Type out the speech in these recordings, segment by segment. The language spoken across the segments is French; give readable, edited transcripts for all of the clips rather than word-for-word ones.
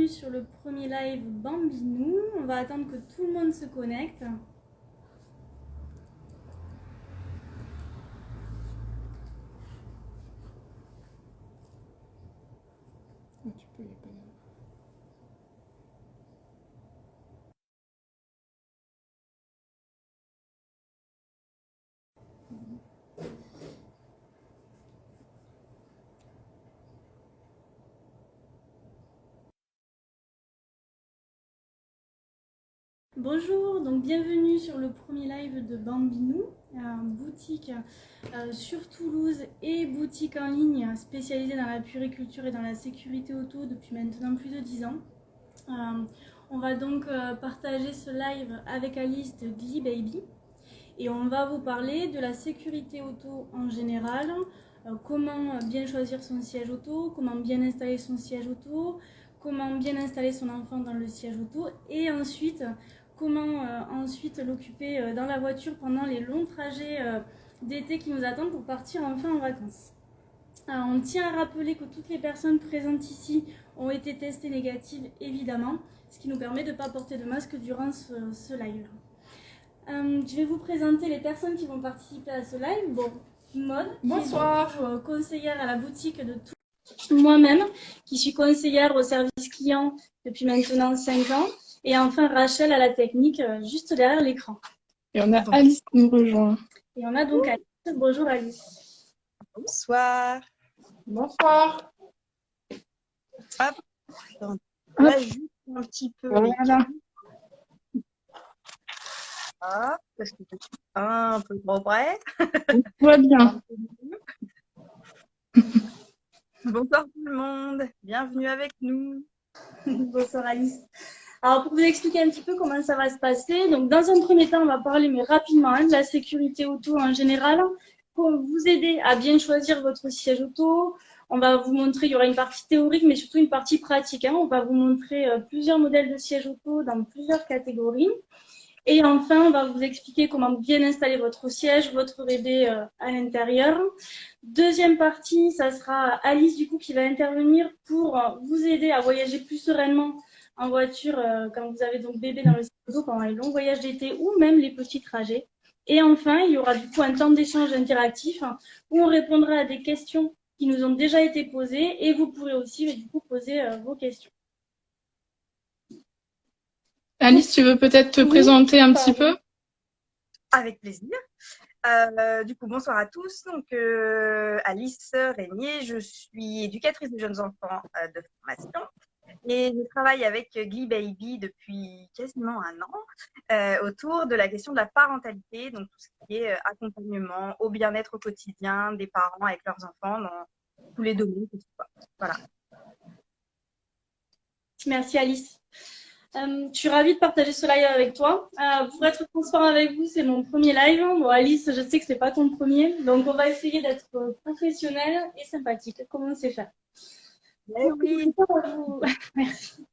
bienvenue sur le premier live Bambinou. On va attendre que tout le monde se connecte. Tu peux, y a pas de... Bonjour, donc bienvenue sur le premier live de Bambinou, boutique sur Toulouse et boutique en ligne spécialisée dans la puériculture et dans la sécurité auto depuis maintenant plus de 10 ans. On va donc partager ce live avec Alice de Glee Baby et on va vous parler de la sécurité auto en général, comment bien choisir son siège auto, comment bien installer son siège auto, comment bien installer son enfant dans le siège auto et ensuite comment l'occuper dans la voiture pendant les longs trajets d'été qui nous attendent pour partir enfin en vacances. Alors, on tient à rappeler que toutes les personnes présentes ici ont été testées négatives, évidemment, ce qui nous permet de ne pas porter de masque durant ce live. Je vais vous présenter les personnes qui vont participer à ce live. Bon, Maud, Bonsoir. Qui est conseillère à la boutique de tout. Moi-même, qui suis conseillère au service client depuis maintenant 5 ans. Et enfin, Rachel à la technique, juste derrière l'écran. Et on a Alice qui nous rejoint. Et on a donc Alice. Bonjour Alice. Bonsoir. Bonsoir. Hop. Là, juste un petit peu. Voilà. Ah, parce que je suis un peu trop près. Tout va bien. Bonsoir tout le monde. Bienvenue avec nous. Bonsoir Alice. Alors pour vous expliquer un petit peu comment ça va se passer, donc dans un premier temps on va parler mais rapidement de la sécurité auto en général pour vous aider à bien choisir votre siège auto. On va vous montrer, il y aura une partie théorique mais surtout une partie pratique. On va vous montrer plusieurs modèles de sièges auto dans plusieurs catégories. Et enfin, on va vous expliquer comment bien installer votre siège, votre rébé à l'intérieur. Deuxième partie, ça sera Alice du coup qui va intervenir pour vous aider à voyager plus sereinement en voiture quand vous avez donc bébé dans le siège auto pendant les longs voyages d'été ou même les petits trajets. Et enfin, il y aura du coup un temps d'échange interactif où on répondra à des questions qui nous ont déjà été posées et vous pourrez aussi du coup poser vos questions. Alice, tu veux peut-être te présenter un petit peu? Avec plaisir. Du coup, bonsoir à tous. Donc, Alice Régnier, je suis éducatrice de jeunes enfants de formation. Et je travaille avec Glee Baby depuis quasiment un an autour de la question de la parentalité, donc tout ce qui est accompagnement au bien-être au quotidien des parents avec leurs enfants dans tous les domaines. Voilà. Merci Alice. Je suis ravie de partager ce live avec toi. Pour être transparent avec vous, c'est mon premier live. Bon, Alice, je sais que c'est pas ton premier, donc on va essayer d'être professionnel et sympathique, comme on sait faire. Oui. Merci.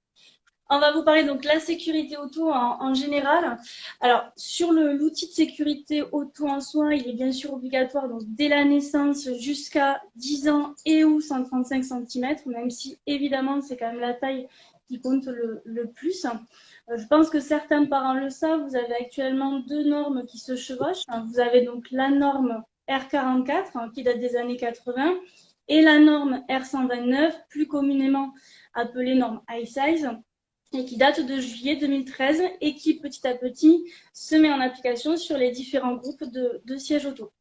On va vous parler donc de la sécurité auto en général. Alors, sur l'outil de sécurité auto en soi, il est bien sûr obligatoire donc dès la naissance jusqu'à 10 ans et ou 135 cm, même si évidemment c'est quand même la taille qui compte le plus. Je pense que certains parents le savent, vous avez actuellement 2 normes qui se chevauchent. Vous avez donc la norme R44 qui date des années 80 et la norme R129, plus communément appelée norme iSize, et qui date de juillet 2013 et qui petit à petit se met en application sur les différents groupes de sièges auto.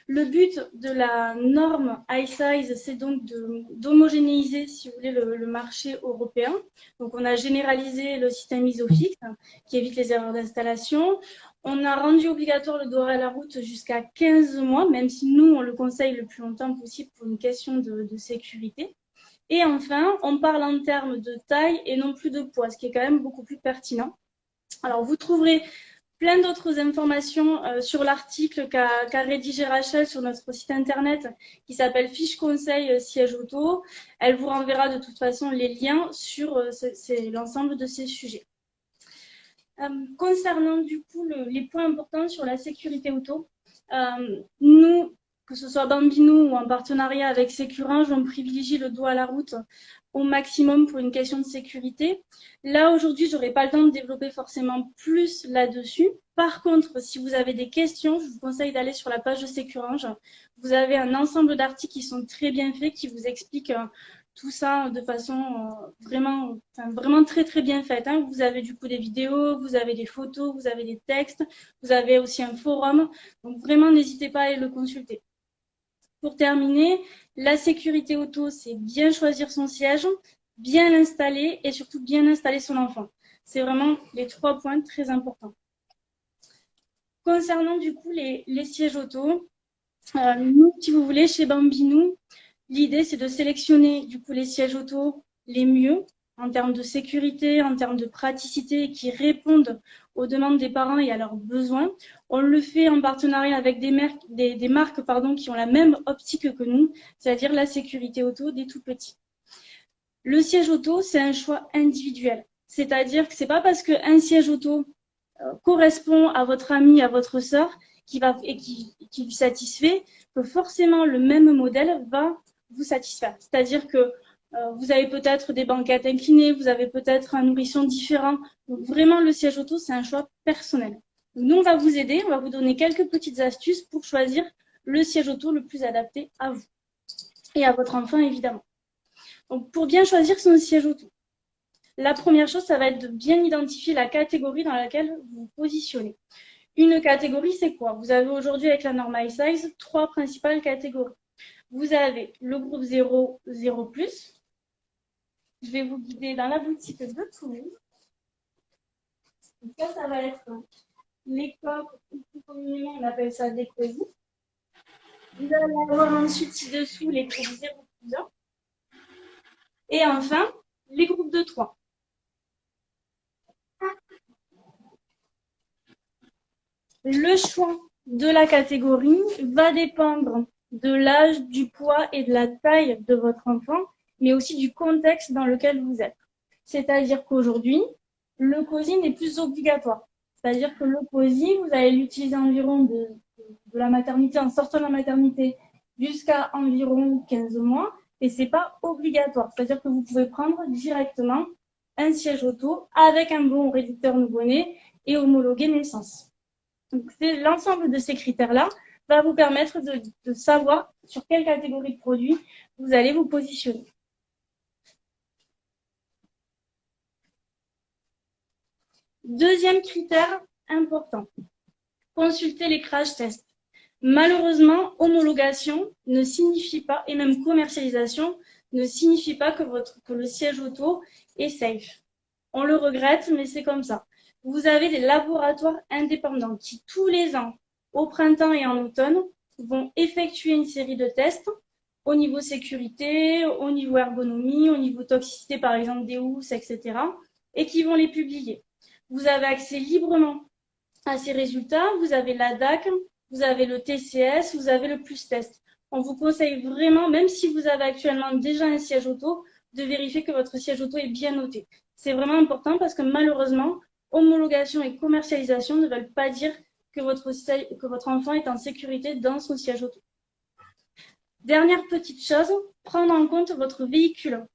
Le but de la norme iSize, c'est donc d'homogénéiser, si vous voulez, le marché européen. Donc, on a généralisé le système ISOFIX qui évite les erreurs d'installation. On a rendu obligatoire le doré à la route jusqu'à 15 mois, même si nous, on le conseille le plus longtemps possible pour une question de sécurité. Et enfin, on parle en termes de taille et non plus de poids, ce qui est quand même beaucoup plus pertinent. Alors, vous trouverez plein d'autres informations sur l'article qu'a rédigé Rachel sur notre site internet qui s'appelle Fiche conseil siège auto. Elle vous renverra de toute façon les liens sur l'ensemble de ces sujets. Concernant du coup les points importants sur la sécurité auto, nous, que ce soit Bambino ou en partenariat avec Sécurange, on privilégie le dos à la route au maximum pour une question de sécurité. Là, aujourd'hui, j'aurais pas le temps de développer forcément plus là-dessus. Par contre, si vous avez des questions, je vous conseille d'aller sur la page de Sécurange. Vous avez un ensemble d'articles qui sont très bien faits, qui vous expliquent tout ça de façon vraiment très très bien faite. Hein. Vous avez du coup des vidéos, vous avez des photos, vous avez des textes, vous avez aussi un forum. Donc vraiment, n'hésitez pas à aller le consulter. Pour terminer, la sécurité auto, c'est bien choisir son siège, bien l'installer et surtout bien installer son enfant. C'est vraiment les 3 points très importants. Concernant du coup les sièges auto, nous, si vous voulez, chez Bambino, l'idée c'est de sélectionner du coup les sièges auto les mieux en termes de sécurité, en termes de praticité, qui répondent aux demandes des parents et à leurs besoins. On le fait en partenariat avec des marques qui ont la même optique que nous, c'est-à-dire la sécurité auto des tout petits. Le siège auto, c'est un choix individuel. C'est-à-dire que c'est pas parce qu'un siège auto correspond à votre ami, à votre sœur, qui lui satisfait, que forcément le même modèle va vous satisfaire. C'est-à-dire que vous avez peut-être des banquettes inclinées, vous avez peut-être un nourrisson différent. Donc vraiment, le siège auto, c'est un choix personnel. Donc, nous, on va vous aider, on va vous donner quelques petites astuces pour choisir le siège auto le plus adapté à vous et à votre enfant, évidemment. Donc, pour bien choisir son siège auto, la première chose, ça va être de bien identifier la catégorie dans laquelle vous vous positionnez. Une catégorie, c'est quoi? Vous avez aujourd'hui avec la Normal Size 3 principales catégories. Vous avez le groupe 0, 0+. Je vais vous guider dans la boutique de Toulouse. Donc ça va être les coques, ou plus communément, on appelle ça des cosy. Vous allez avoir ensuite ci-dessous les groupes 0+1. Et enfin, les groupes de 3. Le choix de la catégorie va dépendre de l'âge, du poids et de la taille de votre enfant, mais aussi du contexte dans lequel vous êtes. C'est-à-dire qu'aujourd'hui, le COSI n'est plus obligatoire. C'est-à-dire que le COSI, vous allez l'utiliser environ de la maternité, en sortant de la maternité, jusqu'à environ 15 mois, et c'est pas obligatoire. C'est-à-dire que vous pouvez prendre directement un siège auto avec un bon réducteur nouveau-né et homologué naissance. Donc, l'ensemble de ces critères-là va vous permettre de savoir sur quelle catégorie de produits vous allez vous positionner. Deuxième critère important, consulter les crash tests. Malheureusement, homologation ne signifie pas, et même commercialisation, ne signifie pas que le siège auto est safe. On le regrette, mais c'est comme ça. Vous avez des laboratoires indépendants qui, tous les ans, au printemps et en automne, vont effectuer une série de tests au niveau sécurité, au niveau ergonomie, au niveau toxicité, par exemple des housses, etc. et qui vont les publier. Vous avez accès librement à ces résultats. Vous avez la DAC, vous avez le TCS, vous avez le Plus Test. On vous conseille vraiment, même si vous avez actuellement déjà un siège auto, de vérifier que votre siège auto est bien noté. C'est vraiment important parce que malheureusement, homologation et commercialisation ne veulent pas dire que votre enfant est en sécurité dans son siège auto. Dernière petite chose, prendre en compte votre véhicule.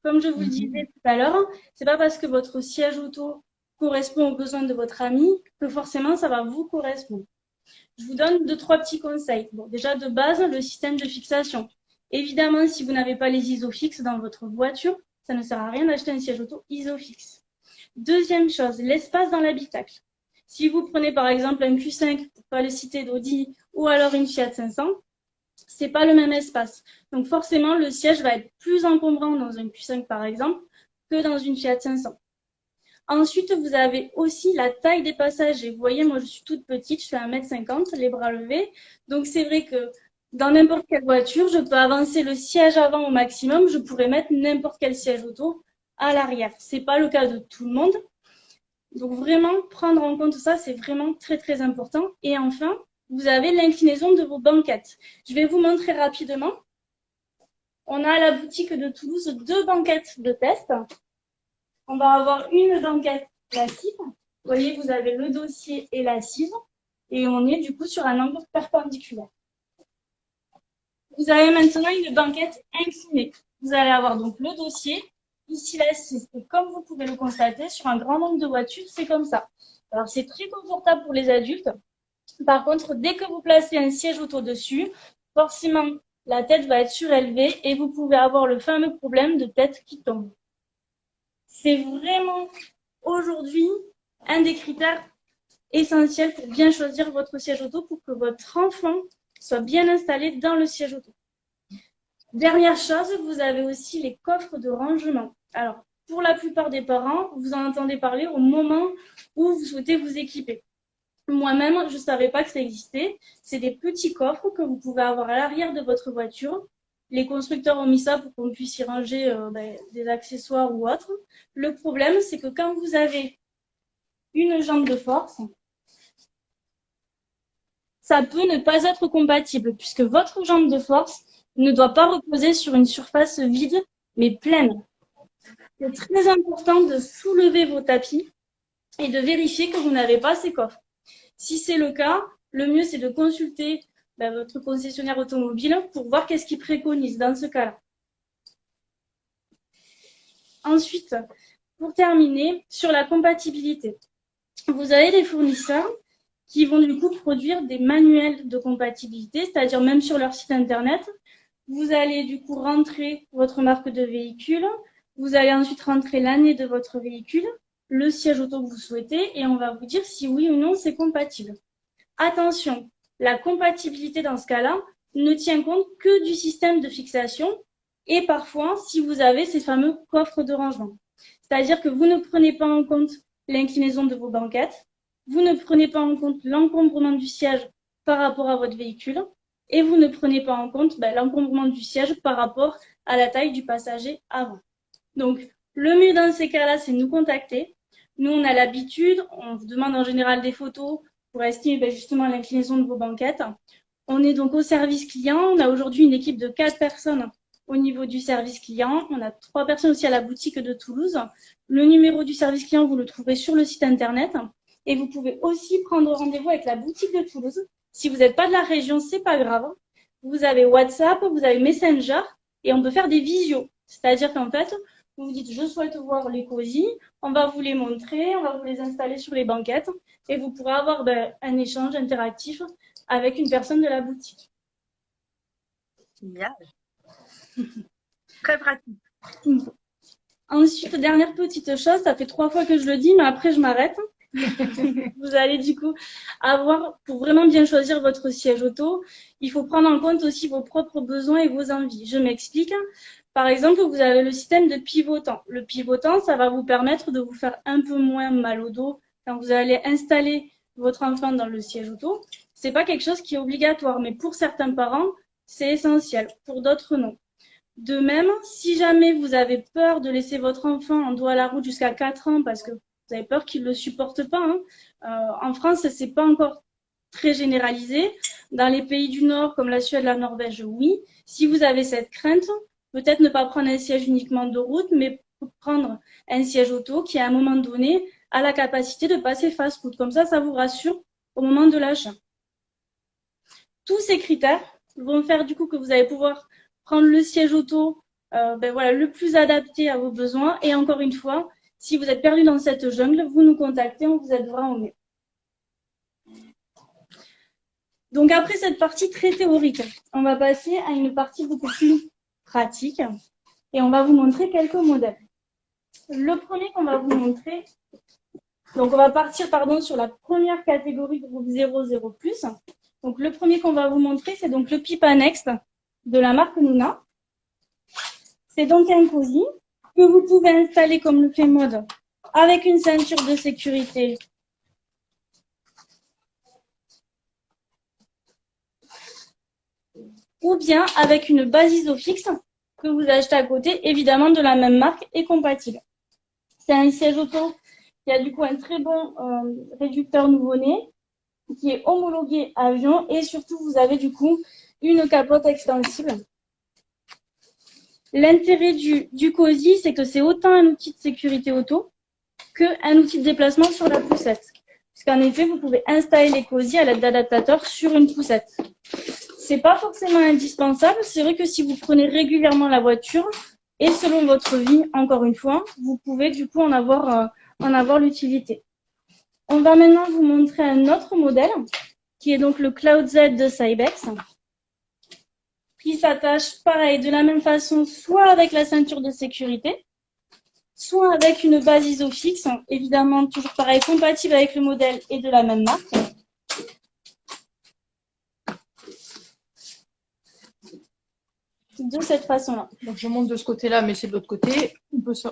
Comme je vous le disais tout à l'heure, c'est pas parce que votre siège auto correspond aux besoins de votre ami que forcément ça va vous correspondre. Je vous donne 2-3 petits conseils. Bon, déjà de base, le système de fixation. Évidemment, si vous n'avez pas les isofix dans votre voiture, ça ne sert à rien d'acheter un siège auto isofix. Deuxième chose, l'espace dans l'habitacle. Si vous prenez par exemple un Q5, pour pas le citer d'Audi, ou alors une Fiat 500, c'est pas le même espace. Donc forcément, le siège va être plus encombrant dans un Q5 par exemple que dans une Fiat 500. Ensuite, vous avez aussi la taille des passagers. Vous voyez, moi je suis toute petite, je fais 1m50, les bras levés. Donc c'est vrai que dans n'importe quelle voiture, je peux avancer le siège avant au maximum, je pourrais mettre n'importe quel siège auto à l'arrière. C'est pas le cas de tout le monde. Donc vraiment, prendre en compte ça, c'est vraiment très très important. Et enfin, vous avez l'inclinaison de vos banquettes. Je vais vous montrer rapidement. On a à la boutique de Toulouse 2 banquettes de test. On va avoir une banquette classique. Vous voyez, vous avez le dossier et la cive. Et on est du coup sur un angle perpendiculaire. Vous avez maintenant une banquette inclinée. Vous allez avoir donc le dossier. Ici, l'assise. Et comme vous pouvez le constater, sur un grand nombre de voitures, c'est comme ça. Alors, c'est très confortable pour les adultes. Par contre, dès que vous placez un siège auto dessus, forcément, la tête va être surélevée et vous pouvez avoir le fameux problème de tête qui tombe. C'est vraiment aujourd'hui un des critères essentiels pour bien choisir votre siège auto pour que votre enfant soit bien installé dans le siège auto. Dernière chose, vous avez aussi les coffres de rangement. Alors, pour la plupart des parents, vous en entendez parler au moment où vous souhaitez vous équiper. Moi-même, je ne savais pas que ça existait. C'est des petits coffres que vous pouvez avoir à l'arrière de votre voiture. Les constructeurs ont mis ça pour qu'on puisse y ranger des accessoires ou autres. Le problème, c'est que quand vous avez une jambe de force, ça peut ne pas être compatible puisque votre jambe de force ne doit pas reposer sur une surface vide, mais pleine. C'est très important de soulever vos tapis et de vérifier que vous n'avez pas ces coffres. Si c'est le cas, le mieux, c'est de consulter votre concessionnaire automobile pour voir qu'est-ce qu'il préconise dans ce cas-là. Ensuite, pour terminer, sur la compatibilité. Vous avez des fournisseurs qui vont du coup produire des manuels de compatibilité, c'est-à-dire même sur leur site internet. Vous allez du coup rentrer votre marque de véhicule, vous allez ensuite rentrer l'année de votre véhicule, le siège auto que vous souhaitez et on va vous dire si oui ou non c'est compatible. Attention, la compatibilité dans ce cas-là ne tient compte que du système de fixation et parfois si vous avez ces fameux coffres de rangement. C'est-à-dire que vous ne prenez pas en compte l'inclinaison de vos banquettes, vous ne prenez pas en compte l'encombrement du siège par rapport à votre véhicule et vous ne prenez pas en compte l'encombrement du siège par rapport à la taille du passager avant. Donc, le mieux dans ces cas-là, c'est nous contacter. Nous, on a l'habitude, on vous demande en général des photos pour estimer justement l'inclinaison de vos banquettes. On est donc au service client. On a aujourd'hui une équipe de 4 personnes au niveau du service client. On a 3 personnes aussi à la boutique de Toulouse. Le numéro du service client, vous le trouverez sur le site internet. Et vous pouvez aussi prendre rendez-vous avec la boutique de Toulouse. Si vous n'êtes pas de la région, c'est pas grave. Vous avez WhatsApp, vous avez Messenger et on peut faire des visios. C'est-à-dire qu'en fait, vous vous dites, je souhaite voir les cosy, on va vous les montrer, on va vous les installer sur les banquettes et vous pourrez avoir un échange interactif avec une personne de la boutique. Génial. Très pratique. Ensuite, dernière petite chose, ça fait 3 fois que je le dis, mais après je m'arrête. Vous allez du coup avoir, pour vraiment bien choisir votre siège auto, il faut prendre en compte aussi vos propres besoins et vos envies. Je m'explique. Par exemple, vous avez le système de pivotant. Le pivotant, ça va vous permettre de vous faire un peu moins mal au dos quand vous allez installer votre enfant dans le siège auto. C'est pas quelque chose qui est obligatoire, mais pour certains parents, c'est essentiel. Pour d'autres, non. De même, si jamais vous avez peur de laisser votre enfant en dos à la route jusqu'à 4 ans parce que vous avez peur qu'il ne le supporte pas, en France, c'est pas encore très généralisé. Dans les pays du Nord, comme la Suède, la Norvège, oui. Si vous avez cette crainte, peut-être ne pas prendre un siège uniquement de route, mais prendre un siège auto qui, à un moment donné, a la capacité de passer fast-food. Comme ça vous rassure au moment de l'achat. Tous ces critères vont faire du coup que vous allez pouvoir prendre le siège auto le plus adapté à vos besoins. Et encore une fois, si vous êtes perdu dans cette jungle, vous nous contactez, on vous aidera au mieux. Donc après cette partie très théorique, on va passer à une partie beaucoup plus pratique et on va vous montrer quelques modèles. Le premier qu'on va vous montrer, donc on va partir sur la première catégorie groupe 00+. Donc le premier qu'on va vous montrer, c'est donc le Pipa Next de la marque Nuna. C'est donc un cosy que vous pouvez installer comme le fait Maude avec une ceinture de sécurité ou bien avec une base isofix que vous achetez à côté, évidemment de la même marque et compatible. C'est un siège auto qui a du coup un très bon réducteur nouveau-né qui est homologué avion et surtout vous avez du coup une capote extensible. L'intérêt du cosy, c'est que c'est autant un outil de sécurité auto qu'un outil de déplacement sur la poussette. Puisqu'en effet, vous pouvez installer les cosy à l'aide d'adaptateurs sur une poussette. c'est pas forcément indispensable. C'est vrai que si vous prenez régulièrement la voiture et selon votre vie, encore une fois, vous pouvez du coup en avoir l'utilité. On va maintenant vous montrer un autre modèle qui est donc le Cloud Z de Cybex, qui s'attache pareil de la même façon, soit avec la ceinture de sécurité, soit avec une base ISOFIX, évidemment toujours pareil, compatible avec le modèle et de la même marque. De cette façon-là. Donc je monte de ce côté-là, mais c'est de l'autre côté.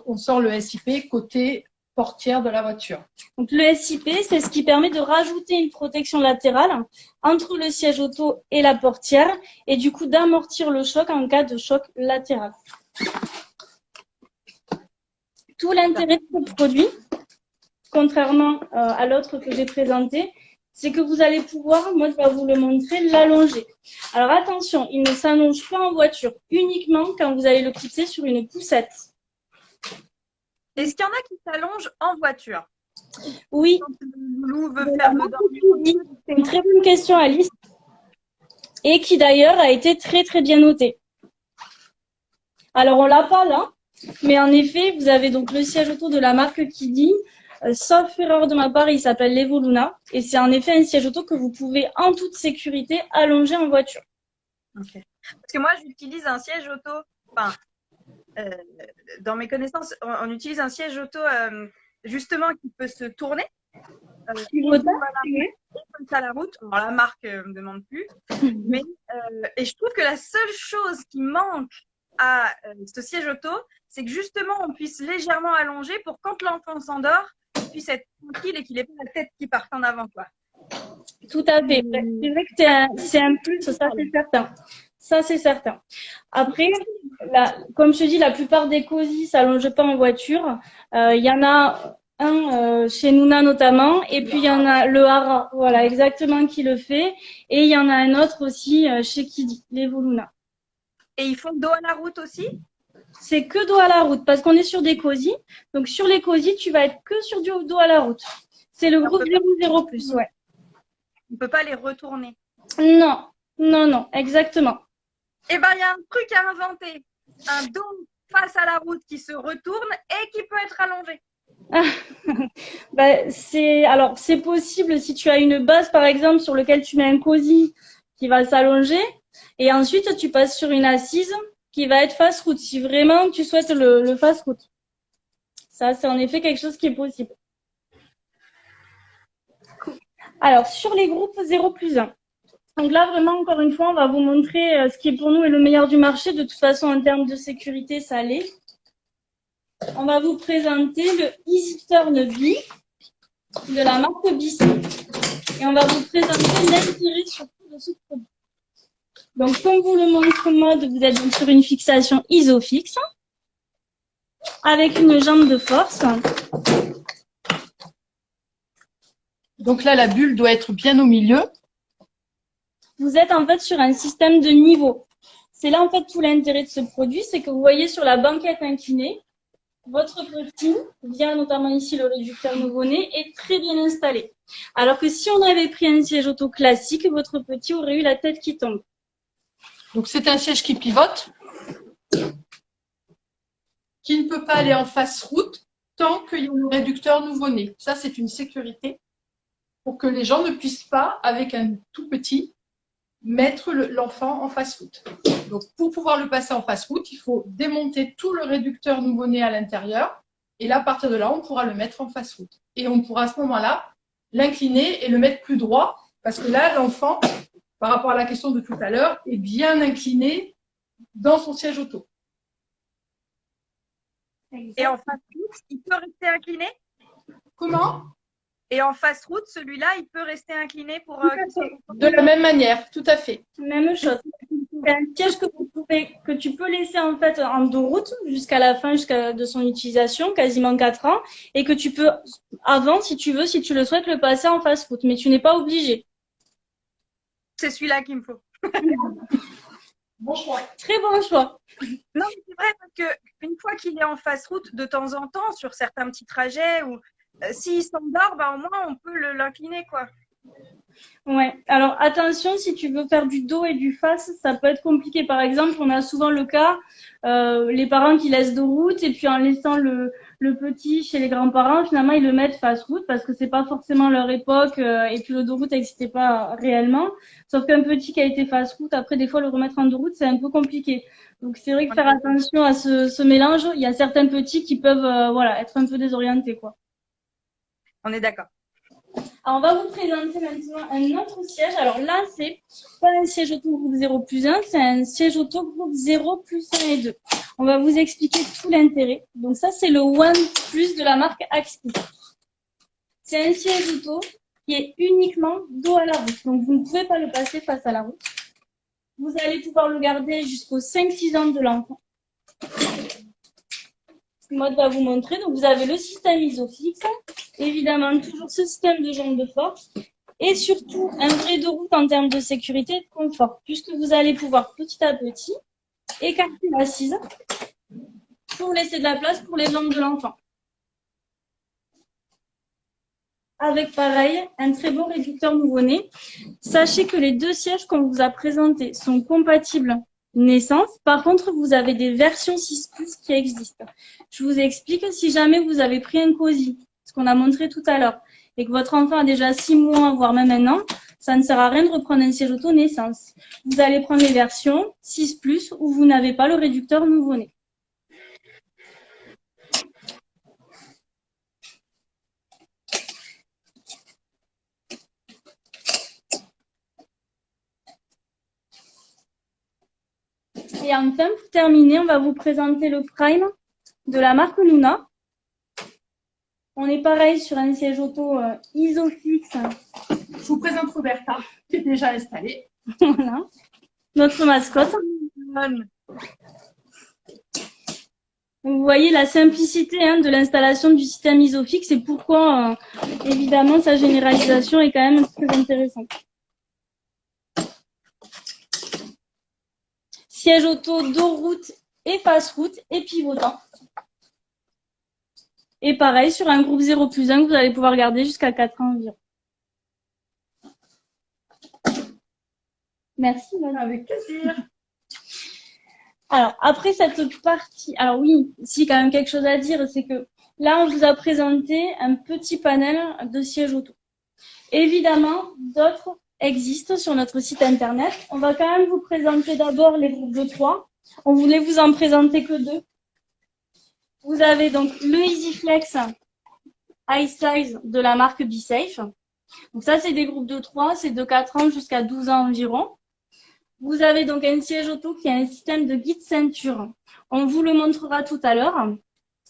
On sort le SIP côté portière de la voiture. Donc le SIP, c'est ce qui permet de rajouter une protection latérale entre le siège auto et la portière et du coup d'amortir le choc en cas de choc latéral. Tout l'intérêt de ce produit, contrairement à l'autre que j'ai présenté, c'est que vous allez pouvoir, moi je vais vous le montrer, l'allonger. Alors attention, il ne s'allonge pas en voiture, uniquement quand vous allez le pousser sur une poussette. Est-ce qu'il y en a qui s'allongent en voiture? Oui. Quand le loup veut faire le dormir. C'est une très bonne question, Alice. Et qui d'ailleurs a été très très bien notée. Alors on l'a pas là, mais en effet, vous avez donc le siège auto de la marque Kiddy. Sauf erreur de ma part, il s'appelle l'Evoluna. Et c'est en effet un siège auto que vous pouvez en toute sécurité allonger en voiture. Okay. Parce que moi, j'utilise un siège auto, enfin, dans mes connaissances, on utilise un siège auto justement qui peut se tourner. Comme ça la route. Alors la marque me demande plus. Mais, et je trouve que la seule chose qui manque à ce siège auto, c'est que justement on puisse légèrement allonger pour quand l'enfant s'endort, il puisse être tranquille et qu'il n'ait pas la tête qui parte en avant, quoi. Tout à fait. C'est vrai que c'est un plus, ça c'est certain. Ça c'est certain. Après, comme je te dis, la plupart des cosy s'allongent pas en voiture. Il y en a un chez Nuna notamment, et puis il y en a le Hara, voilà exactement qui le fait, et il y en a un autre aussi chez Kiddy, l'Evoluna. Et ils font dos à la route aussi? C'est que dos à la route, parce qu'on est sur des cosy. Donc sur les cosy, tu vas être que sur du dos à la route. C'est le groupe 00+, ouais. On ne peut pas les retourner. Non, non, non, exactement. Eh bien, il y a un truc à inventer. Un dos face à la route qui se retourne et qui peut être allongé. C'est possible si tu as une base, par exemple, sur laquelle tu mets un cosy qui va s'allonger. Et ensuite, tu passes sur une assise qui va être face route, si vraiment tu souhaites le face route. Ça, c'est en effet quelque chose qui est possible. Alors, sur les groupes 0+1. Donc là, vraiment, encore une fois, on va vous montrer ce qui est pour nous est le meilleur du marché. De toute façon, en termes de sécurité, ça l'est. On va vous présenter le EasyTurn B de la marque BC. Et on va vous présenter l'intérêt surtout de ce produit. Donc, comme vous le montre mode, vous êtes donc sur une fixation ISOFIX avec une jambe de force. Donc là, la bulle doit être bien au milieu. Vous êtes en fait sur un système de niveau. C'est là en fait tout l'intérêt de ce produit, c'est que vous voyez sur la banquette inclinée, votre petit, via notamment ici le réducteur nouveau-né, est très bien installé. Alors que si on avait pris un siège auto classique, votre petit aurait eu la tête qui tombe. Donc c'est un siège qui pivote, qui ne peut pas aller en face route tant qu'il y a le réducteur nouveau-né. Ça, c'est une sécurité pour que les gens ne puissent pas, avec un tout petit, mettre l'enfant en face route. Donc, pour pouvoir le passer en face route, il faut démonter tout le réducteur nouveau-né à l'intérieur. Et là, à partir de là, on pourra le mettre en face route. Et on pourra à ce moment-là l'incliner et le mettre plus droit. Parce que là, l'enfant, par rapport à la question de tout à l'heure, est bien incliné dans son siège auto. Et en face route, il peut rester incliné? Comment? Et en face route, celui-là, il peut rester incliné pour... De la même manière, tout à fait. Même chose. C'est un siège que tu peux laisser en fait en dos route jusqu'à la fin de son utilisation, quasiment 4 ans, et que tu peux, avant, si tu veux, si tu le souhaites, le passer en face route, mais tu n'es pas obligé. C'est celui-là qu'il me faut. Bon choix. Très bon choix. Non, mais c'est vrai parce que une fois qu'il est en face route, de temps en temps, sur certains petits trajets, ou s'il s'endort, bah, au moins on peut l'incliner, quoi. Ouais. Alors attention, si tu veux faire du dos et du face, ça peut être compliqué. Par exemple, on a souvent le cas, les parents qui laissent dos route et puis en laissant le petit chez les grands-parents, finalement ils le mettent face route parce que c'est pas forcément leur époque et puis le dos route n'existait pas réellement. Sauf qu'un petit qui a été face route, après des fois le remettre en dos route, c'est un peu compliqué. Donc c'est vrai que faire attention à ce mélange. Il y a certains petits qui peuvent voilà être un peu désorientés quoi. On est d'accord. Alors, on va vous présenter maintenant un autre siège. Alors là, c'est pas un siège auto groupe 0+1, c'est un siège auto groupe 0+1 et 2. On va vous expliquer tout l'intérêt. Donc ça, c'est le One Plus de la marque Axis. C'est un siège auto qui est uniquement dos à la route. Donc vous ne pouvez pas le passer face à la route. Vous allez pouvoir le garder jusqu'aux 5-6 ans de l'enfant. Maud va vous montrer. Donc, vous avez le système Isofix, évidemment, toujours ce système de jambes de force et surtout un vrai dos route en termes de sécurité et de confort, puisque vous allez pouvoir petit à petit écarter l'assise pour laisser de la place pour les jambes de l'enfant. Avec pareil, un très bon réducteur nouveau-né. Sachez que les deux sièges qu'on vous a présentés sont compatibles naissance. Par contre, vous avez des versions 6+ qui existent. Je vous explique, si jamais vous avez pris un COSI, ce qu'on a montré tout à l'heure, et que votre enfant a déjà 6 mois, voire même 1 an, ça ne sert à rien de reprendre un siège auto naissance. Vous allez prendre les versions 6+ où vous n'avez pas le réducteur nouveau-né. Et enfin, pour terminer, on va vous présenter le Prime de la marque Luna. On est pareil sur un siège auto Isofix. Je vous présente Roberta, qui est déjà installée. Voilà. Notre mascotte. Vous voyez la simplicité de l'installation du système Isofix et pourquoi, évidemment, sa généralisation est quand même très intéressante. Siège auto, dos route et face route et pivotant. Et pareil, sur un groupe 0+1 que vous allez pouvoir garder jusqu'à 4 ans environ. Merci, madame. Avec plaisir. Alors, après cette partie, alors oui, si quand même quelque chose à dire, c'est que là, on vous a présenté un petit panel de sièges auto. Évidemment, d'autres existent sur notre site internet. On va quand même vous présenter d'abord les groupes de 3. On voulait vous en présenter que 2. Vous avez donc le EasyFlex High Size de la marque BeSafe. Donc ça, c'est des groupes de 3, c'est de 4 ans jusqu'à 12 ans environ. Vous avez donc un siège auto qui a un système de guide ceinture. On vous le montrera tout à l'heure.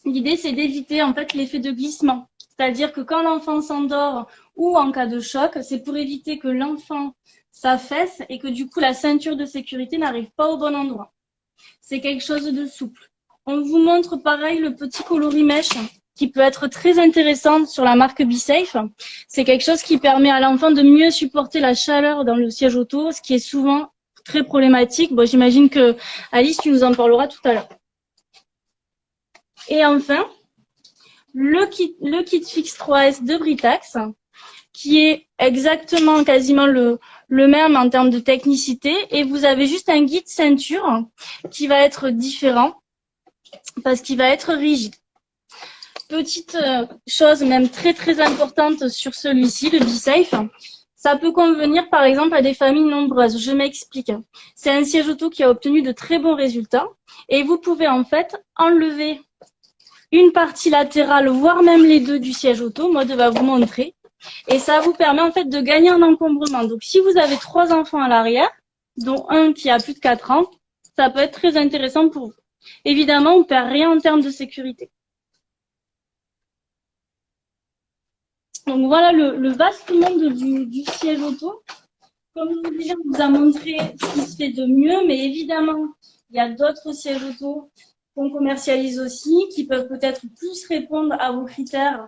L'idée, c'est d'éviter en fait l'effet de glissement. C'est-à-dire que quand l'enfant s'endort ou en cas de choc, c'est pour éviter que l'enfant s'affaisse et que du coup la ceinture de sécurité n'arrive pas au bon endroit. C'est quelque chose de souple. On vous montre pareil le petit coloris mèche qui peut être très intéressant sur la marque BeSafe. C'est quelque chose qui permet à l'enfant de mieux supporter la chaleur dans le siège auto, ce qui est souvent très problématique. Bon, j'imagine que Alice, tu nous en parleras tout à l'heure. Et enfin, le kit fixe 3S de Britax, qui est exactement quasiment le même en termes de technicité. Et vous avez juste un guide ceinture qui va être différent parce qu'il va être rigide. Petite chose même très très importante sur celui-ci, le BeSafe, ça peut convenir par exemple à des familles nombreuses. Je m'explique. C'est un siège auto qui a obtenu de très bons résultats et vous pouvez en fait enlever une partie latérale, voire même les deux du siège auto. Maud va vous montrer. Et ça vous permet en fait de gagner en encombrement. Donc si vous avez 3 enfants à l'arrière, dont un qui a plus de 4 ans, ça peut être très intéressant pour vous. Évidemment, on ne perd rien en termes de sécurité. Donc voilà le vaste monde du siège auto. Comme je vous disais, on vous a montré ce qui se fait de mieux, mais évidemment, il y a d'autres sièges auto qu'on commercialise aussi, qui peuvent peut-être plus répondre à vos critères,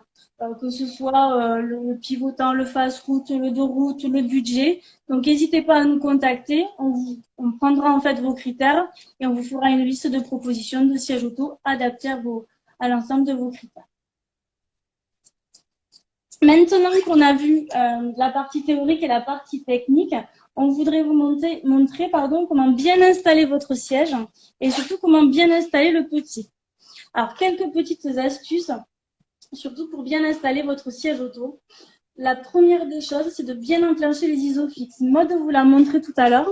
que ce soit le pivotant, le face-route, le dos-route, le budget. Donc n'hésitez pas à nous contacter, on prendra en fait vos critères et on vous fera une liste de propositions de sièges auto adaptés à l'ensemble de vos critères. Maintenant qu'on a vu la partie théorique et la partie technique, on voudrait vous montrer comment bien installer votre siège et surtout comment bien installer le petit. Alors, quelques petites astuces, surtout pour bien installer votre siège auto. La première des choses, c'est de bien enclencher les isofix. Maud vous l'a montré tout à l'heure.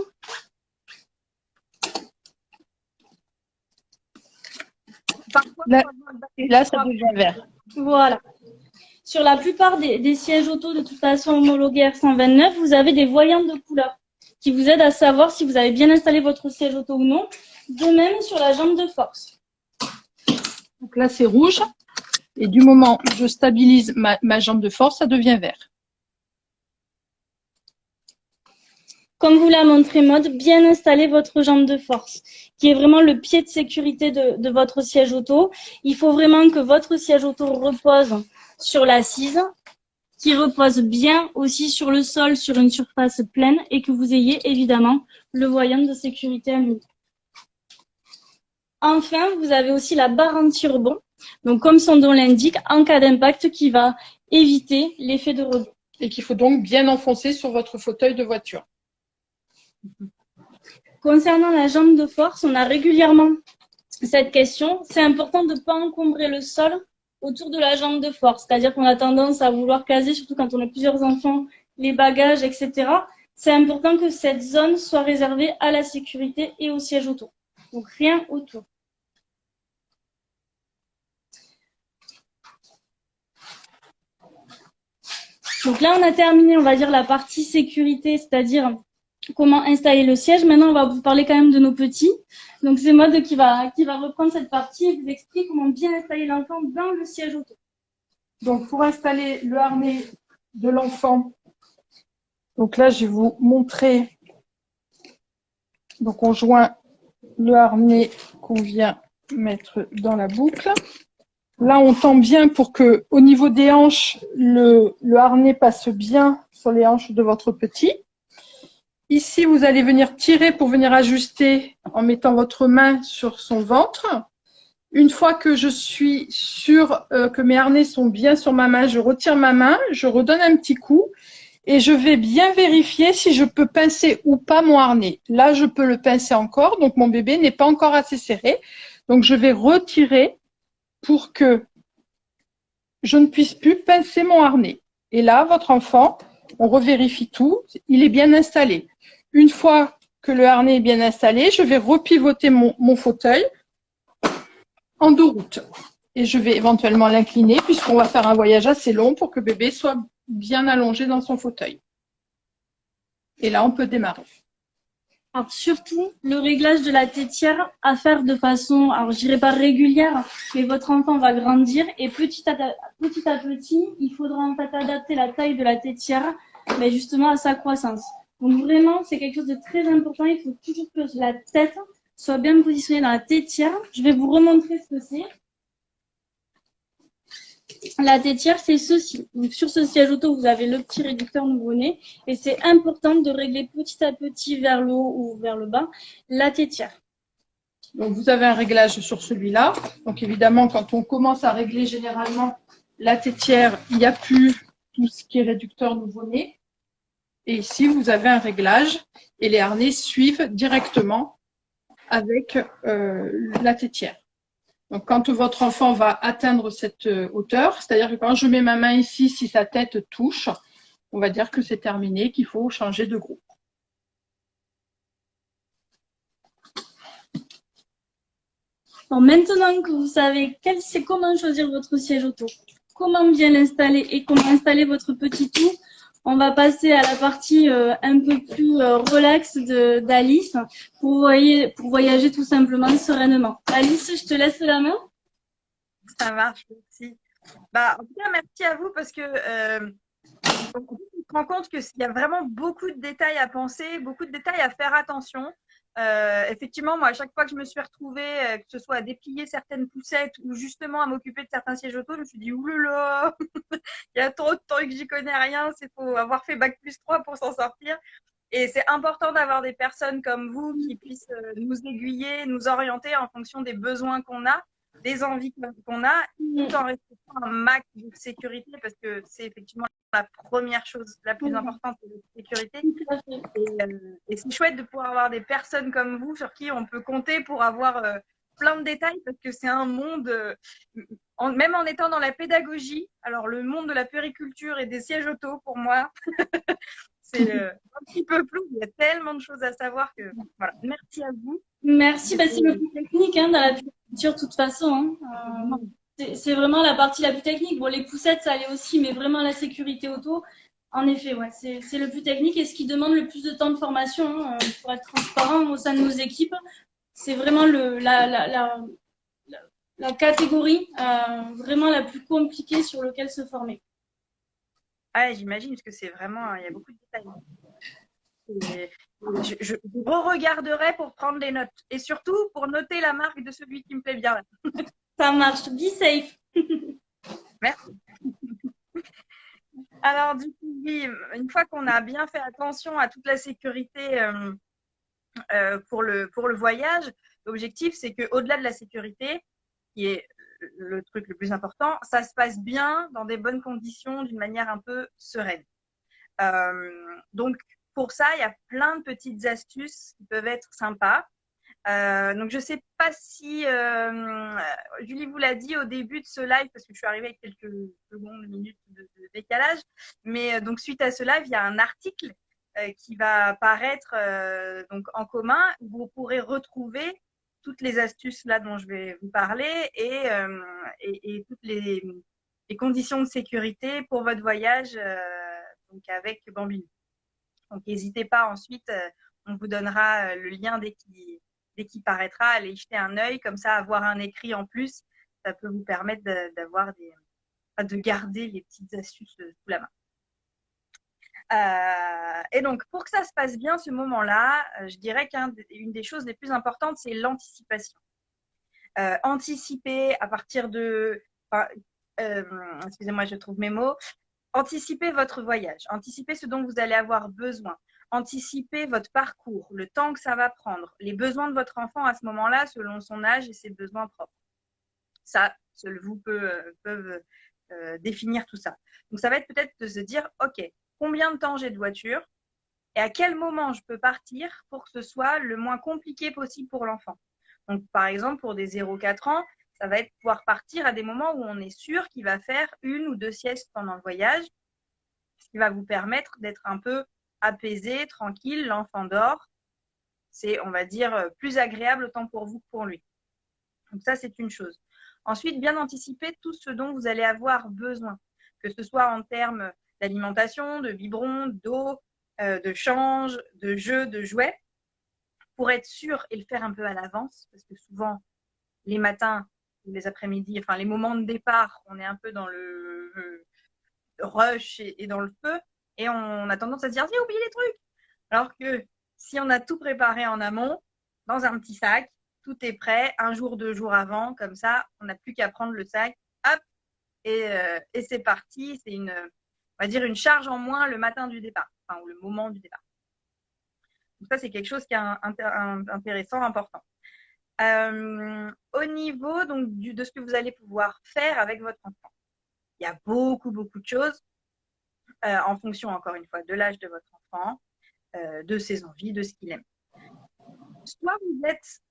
Là, ça devient vert. Voilà. Sur la plupart des sièges auto, de toute façon homologués R129, vous avez des voyants de couleur qui vous aident à savoir si vous avez bien installé votre siège auto ou non. De même sur la jambe de force. Donc là, c'est rouge. Et du moment où je stabilise ma jambe de force, ça devient vert. Comme vous l'a montré Maud, bien installer votre jambe de force, qui est vraiment le pied de sécurité de votre siège auto. Il faut vraiment que votre siège auto repose sur l'assise, qui repose bien aussi sur le sol, sur une surface pleine, et que vous ayez évidemment le voyant de sécurité allumé. Enfin, vous avez aussi la barre anti-rebond, donc comme son nom l'indique, en cas d'impact, qui va éviter l'effet de rebond. Et qu'il faut donc bien enfoncer sur votre fauteuil de voiture. Concernant la jambe de force, on a régulièrement cette question. C'est important de ne pas encombrer le sol autour de la jambe de force. C'est-à-dire qu'on a tendance à vouloir caser, surtout quand on a plusieurs enfants, les bagages, etc. C'est important que cette zone soit réservée à la sécurité et au siège auto. Donc rien autour. Donc là, on a terminé, on va dire, la partie sécurité, c'est-à-dire comment installer le siège. Maintenant, on va vous parler quand même de nos petits. Donc, c'est Maud qui va reprendre cette partie et vous expliquer comment bien installer l'enfant dans le siège auto. Donc, pour installer le harnais de l'enfant, donc là, je vais vous montrer. Donc, on joint le harnais qu'on vient mettre dans la boucle. Là, on tend bien pour que, au niveau des hanches, le harnais passe bien sur les hanches de votre petit. Ici, vous allez venir tirer pour venir ajuster en mettant votre main sur son ventre. Une fois que je suis sûre que mes harnais sont bien sur ma main, je retire ma main, je redonne un petit coup et je vais bien vérifier si je peux pincer ou pas mon harnais. Là, je peux le pincer encore, donc mon bébé n'est pas encore assez serré. Donc, je vais retirer pour que je ne puisse plus pincer mon harnais. Et là, votre enfant, on revérifie tout, il est bien installé. Une fois que le harnais est bien installé, je vais repivoter mon fauteuil en deux routes. Et je vais éventuellement l'incliner puisqu'on va faire un voyage assez long pour que bébé soit bien allongé dans son fauteuil. Et là, on peut démarrer. Alors, surtout, le réglage de la tétière à faire de façon, alors je dirais pas régulière, mais votre enfant va grandir et petit à petit, il faudra en fait adapter la taille de la tétière mais justement à sa croissance. Donc vraiment, c'est quelque chose de très important. Il faut toujours que la tête soit bien positionnée dans la tétière. Je vais vous remontrer ce que c'est. La tétière, c'est ceci. Donc, sur ce siège auto, vous avez le petit réducteur nouveau-né et c'est important de régler petit à petit vers le haut ou vers le bas la tétière. Donc, vous avez un réglage sur celui-là. Donc, évidemment, quand on commence à régler généralement la tétière, il n'y a plus tout ce qui est réducteur nouveau-né. Et ici, vous avez un réglage et les harnais suivent directement avec la tétière. Donc, quand votre enfant va atteindre cette hauteur, c'est-à-dire que quand je mets ma main ici, si sa tête touche, on va dire que c'est terminé, qu'il faut changer de groupe. Bon, maintenant que vous savez comment choisir votre siège auto, comment bien l'installer et comment installer votre petit tout, on va passer à la partie un peu plus relax d'Alice pour voyager tout simplement sereinement. Alice, je te laisse la main. Ça marche, merci. En tout cas, merci à vous parce que on se rend compte qu'il y a vraiment beaucoup de détails à penser, beaucoup de détails à faire attention. Effectivement, moi, à chaque fois que je me suis retrouvée, que ce soit à déplier certaines poussettes ou justement à m'occuper de certains sièges auto, je me suis dit, oulala, il y a trop de temps que j'y connais rien, c'est faut avoir fait bac+3 pour s'en sortir. Et c'est important d'avoir des personnes comme vous qui puissent nous aiguiller, nous orienter en fonction des besoins qu'on a. des envies qu'on a, tout en respectant un max de sécurité, parce que c'est effectivement la première chose la plus importante, c'est la sécurité. Et c'est chouette de pouvoir avoir des personnes comme vous sur qui on peut compter pour avoir plein de détails, parce que c'est un monde, même en étant dans la pédagogie, alors le monde de la puériculture et des sièges auto, pour moi, c'est un petit peu flou. Il y a tellement de choses à savoir que voilà. Merci à vous. Merci, c'est le plus technique dans la puériculture de toute façon. C'est vraiment la partie la plus technique. Bon, les poussettes, ça allait aussi, mais vraiment la sécurité auto, en effet, ouais, c'est le plus technique et ce qui demande le plus de temps de formation pour être transparent au sein de nos équipes. C'est vraiment la catégorie vraiment la plus compliquée sur laquelle se former. Ah, j'imagine, parce que c'est vraiment, il y a beaucoup de détails. Je re-regarderai pour prendre les notes et surtout pour noter la marque de celui qui me plaît bien. Ça marche, be safe. Merci. Alors du coup, oui, une fois qu'on a bien fait attention à toute la sécurité pour le voyage, l'objectif c'est que au-delà de la sécurité, qui est le truc le plus important, ça se passe bien dans des bonnes conditions, d'une manière un peu sereine. Donc pour ça, il y a plein de petites astuces qui peuvent être sympas. Donc je sais pas si Julie vous l'a dit au début de ce live, parce que je suis arrivée avec quelques secondes, minutes de décalage, mais donc suite à ce live, il y a un article qui va apparaître donc en commun, où vous pourrez retrouver toutes les astuces là dont je vais vous parler et toutes les conditions de sécurité pour votre voyage donc avec Bambino. Donc n'hésitez pas ensuite, on vous donnera le lien dès qu'il paraîtra, allez y jeter un œil, comme ça avoir un écrit en plus, ça peut vous permettre de garder les petites astuces sous la main. Et donc, pour que ça se passe bien ce moment-là, je dirais qu'une des choses les plus importantes, c'est l'anticipation. Anticiper à partir de... excusez-moi, je trouve mes mots. Anticipez votre voyage, anticipez ce dont vous allez avoir besoin, anticipez votre parcours, le temps que ça va prendre, les besoins de votre enfant à ce moment-là, selon son âge et ses besoins propres. Ça, seul vous peuvent définir tout ça. Donc, ça va être peut-être de se dire, OK, combien de temps j'ai de voiture et à quel moment je peux partir pour que ce soit le moins compliqué possible pour l'enfant. Donc, par exemple, pour des 0-4 ans, ça va être pouvoir partir à des moments où on est sûr qu'il va faire 1 ou 2 siestes pendant le voyage, ce qui va vous permettre d'être un peu apaisé, tranquille, l'enfant dort. C'est, on va dire, plus agréable autant pour vous que pour lui. Donc ça, c'est une chose. Ensuite, bien anticiper tout ce dont vous allez avoir besoin, que ce soit en termes d'alimentation, de biberons, d'eau, de change, de jeux, de jouets, pour être sûr et le faire un peu à l'avance, parce que souvent, les matins, les après-midi, enfin les moments de départ, on est un peu dans le rush et dans le feu, et on a tendance à se dire j'ai oublié les trucs. Alors que si on a tout préparé en amont, dans un petit sac, tout est prêt, 1 jour, 2 jours avant, comme ça, on n'a plus qu'à prendre le sac, hop, et c'est parti. C'est on va dire une charge en moins le matin du départ, enfin, ou le moment du départ. Donc ça, c'est quelque chose qui est intéressant, important. Au niveau donc, de ce que vous allez pouvoir faire avec votre enfant, il y a beaucoup de choses en fonction, encore une fois, de l'âge de votre enfant, de ses envies, de ce qu'il aime. Soit vous êtes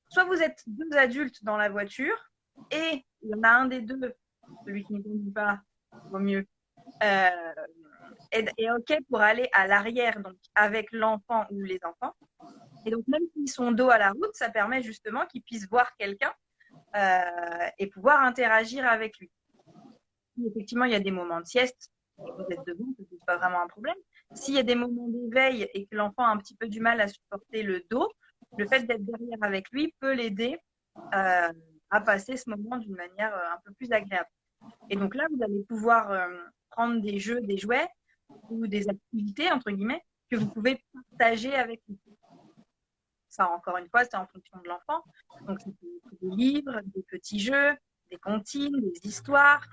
soit vous êtes 2 adultes dans la voiture et il y en a un des deux, celui qui ne conduit pas, vaut mieux, est OK pour aller à l'arrière, donc avec l'enfant ou les enfants. Et donc, même s'ils sont dos à la route, ça permet justement qu'ils puissent voir quelqu'un et pouvoir interagir avec lui. Si effectivement, il y a des moments de sieste et que vous êtes debout, ce n'est pas vraiment un problème. S'il y a des moments d'éveil et que l'enfant a un petit peu du mal à supporter le dos, le fait d'être derrière avec lui peut l'aider à passer ce moment d'une manière un peu plus agréable. Et donc là, vous allez pouvoir prendre des jeux, des jouets ou des activités, entre guillemets, que vous pouvez partager avec lui. Ça, encore une fois, c'est en fonction de l'enfant. Donc, c'est des livres, des petits jeux, des comptines, des histoires.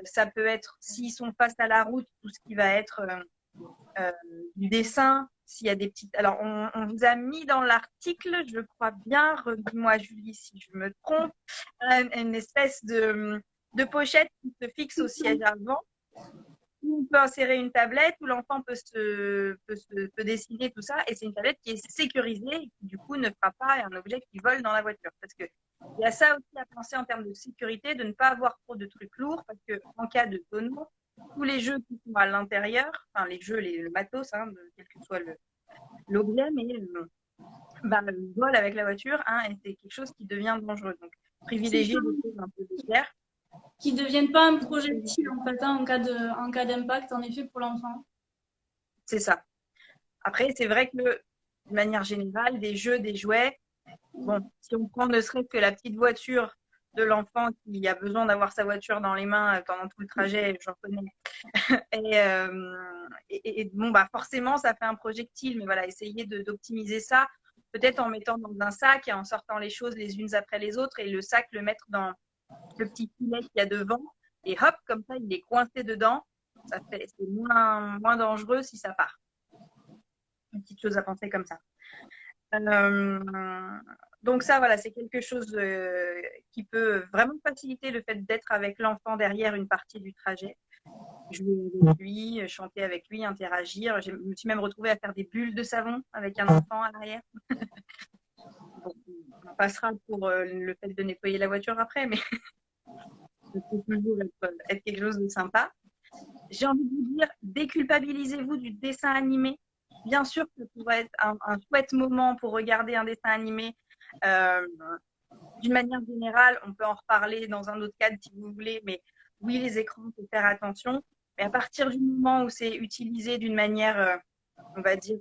Ça peut être, s'ils sont face à la route, tout ce qui va être du dessin, s'il y a des petites. Alors, on vous a mis dans l'article, je crois bien, redis-moi Julie si je me trompe, une espèce de pochette qui se fixe au siège avant. Où on peut insérer une tablette où l'enfant peut dessiner tout ça. Et c'est une tablette qui est sécurisée et qui, du coup, ne fera pas un objet qui vole dans la voiture. Parce que il y a ça aussi à penser en termes de sécurité, de ne pas avoir trop de trucs lourds. Parce que en cas de tonneau, tous les jeux qui sont à l'intérieur, enfin les jeux, le matos, hein, quel que soit l'objet, mais le vol avec la voiture, hein, et c'est quelque chose qui devient dangereux. Donc, privilégier des choses un peu légères. Qui ne deviennent pas un projectile en fait, hein, en cas d'impact, en effet, pour l'enfant. C'est ça. Après, c'est vrai que, de manière générale, des jeux, des jouets, bon, si on prend ne serait-ce que la petite voiture de l'enfant qui a besoin d'avoir sa voiture dans les mains pendant tout le trajet, j'en connais. et bon, forcément, ça fait un projectile, mais voilà, essayer d'optimiser ça, peut-être en mettant dans un sac et en sortant les choses les unes après les autres, et le sac, le mettre dans le petit filet qu'il y a devant, et hop, comme ça, il est coincé dedans. C'est moins dangereux si ça part. Une petite chose à penser comme ça. Donc ça, voilà, c'est quelque chose qui peut vraiment faciliter le fait d'être avec l'enfant derrière une partie du trajet. Jouer avec lui, chanter avec lui, interagir. Je me suis même retrouvée à faire des bulles de savon avec un enfant à l'arrière. Bon, on passera pour le fait de nettoyer la voiture après, mais ça peut toujours être quelque chose de sympa. J'ai envie de vous dire, déculpabilisez-vous du dessin animé. Bien sûr, ça pourrait être un chouette moment pour regarder un dessin animé. D'une manière générale, on peut en reparler dans un autre cadre si vous voulez, mais oui, les écrans, il faut faire attention. Mais à partir du moment où c'est utilisé d'une manière, on va dire,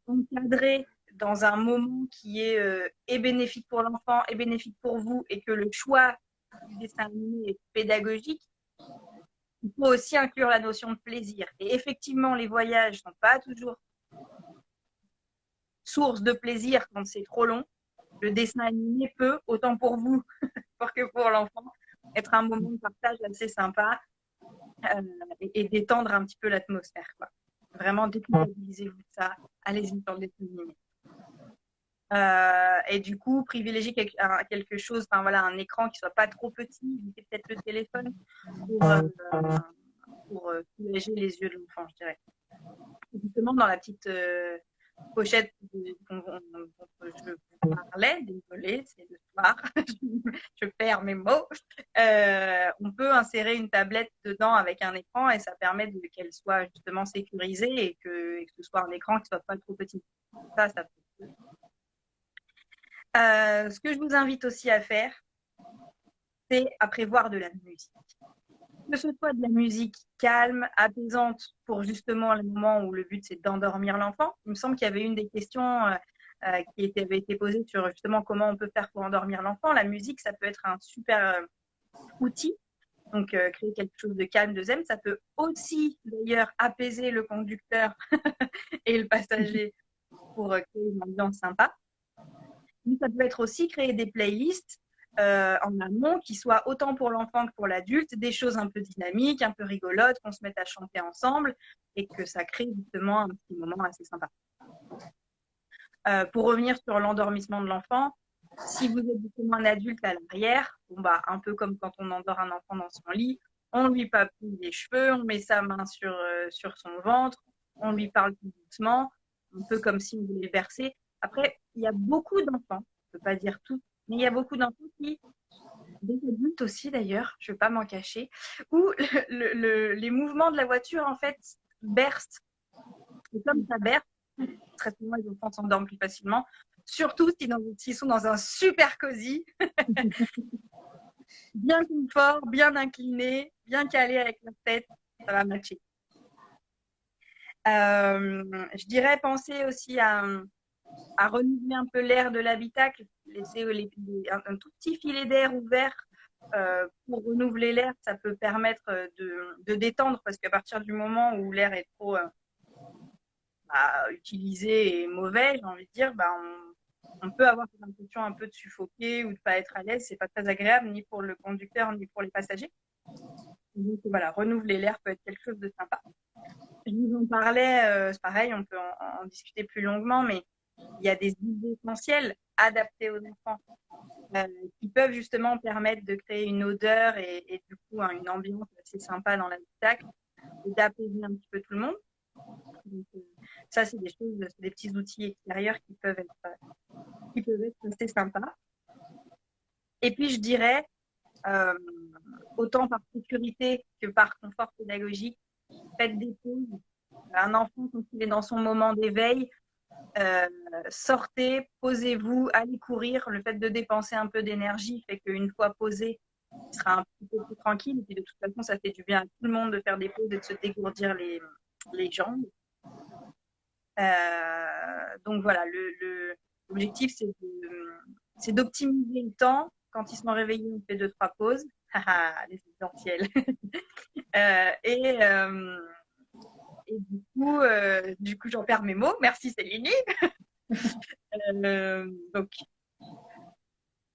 encadrée, dans un moment qui est bénéfique pour l'enfant et bénéfique pour vous, et que le choix du dessin animé est pédagogique, il faut aussi inclure la notion de plaisir. Et effectivement, les voyages ne sont pas toujours source de plaisir quand c'est trop long. Le dessin animé peut, autant pour vous que pour l'enfant, être un moment de partage assez sympa et détendre un petit peu l'atmosphère. Vraiment, déculpabilisez-vous de ça. Allez-y dans le dessin animé. Et du coup, privilégier quelque chose, un écran qui soit pas trop petit, évitez peut-être le téléphone pour soulager les yeux de l'enfant, je dirais. Et justement, dans la petite pochette dont je vous parlais, désolée, c'est le soir, je perds mes mots, on peut insérer une tablette dedans avec un écran et ça permet qu'elle soit justement sécurisée et que ce soit un écran qui soit pas trop petit. Ça peut. Ce que je vous invite aussi à faire, c'est à prévoir de la musique. Que ce soit de la musique calme, apaisante, pour justement le moment où le but c'est d'endormir l'enfant. Il me semble qu'il y avait une des questions qui avait été posée sur justement comment on peut faire pour endormir l'enfant. La musique, ça peut être un super outil. Donc, créer quelque chose de calme, de zen. Ça peut aussi, d'ailleurs, apaiser le conducteur et le passager pour créer une ambiance sympa. Mais ça peut être aussi créer des playlists en amont qui soient autant pour l'enfant que pour l'adulte, des choses un peu dynamiques, un peu rigolotes, qu'on se mette à chanter ensemble et que ça crée justement un petit moment assez sympa. Pour revenir sur l'endormissement de l'enfant, si vous êtes justement un adulte à l'arrière, un peu comme quand on endort un enfant dans son lit, on lui papouille les cheveux, on met sa main sur son ventre, on lui parle tout doucement, un peu comme si on voulait le bercer. Après, il y a beaucoup d'enfants, je ne peux pas dire tout, mais il y a beaucoup d'enfants des adultes aussi d'ailleurs, je ne vais pas m'en cacher, où les mouvements de la voiture en fait bercent. Et comme ça berce, très souvent les enfants s'endorment plus facilement, surtout s'ils sont dans un super cosy, bien confort, bien incliné, bien calé avec leur tête, ça va matcher. Je dirais penser aussi à renouveler un peu l'air de l'habitacle, laisser un tout petit filet d'air ouvert pour renouveler l'air, ça peut permettre de détendre parce qu'à partir du moment où l'air est trop utilisé et mauvais, j'ai envie de dire, on peut avoir cette impression un peu de suffoquer ou de pas être à l'aise, c'est pas très agréable ni pour le conducteur ni pour les passagers. Donc voilà, renouveler l'air peut être quelque chose de sympa. Je vous en parlais, c'est pareil, on peut en discuter plus longuement, mais il y a des huiles essentielles adaptées aux enfants qui peuvent justement permettre de créer une odeur et du coup une ambiance assez sympa dans l'habitacle et d'apaiser un petit peu tout le monde. Donc, ça, c'est des choses, c'est des petits outils extérieurs qui peuvent être assez sympas. Et puis, je dirais, autant par sécurité que par confort pédagogique, faites des pauses. Un enfant, quand il est dans son moment d'éveil, sortez, posez-vous, allez courir. Le fait de dépenser un peu d'énergie fait qu'une fois posé, il sera un petit peu plus tranquille. Et puis de toute façon, ça fait du bien à tout le monde de faire des pauses et de se dégourdir les jambes. Donc voilà, l'objectif, c'est d'optimiser le temps. Quand ils sont réveillés, on fait 2-3 pauses. Les essentiels. Et du coup, j'en perds mes mots. Merci Céline. Donc,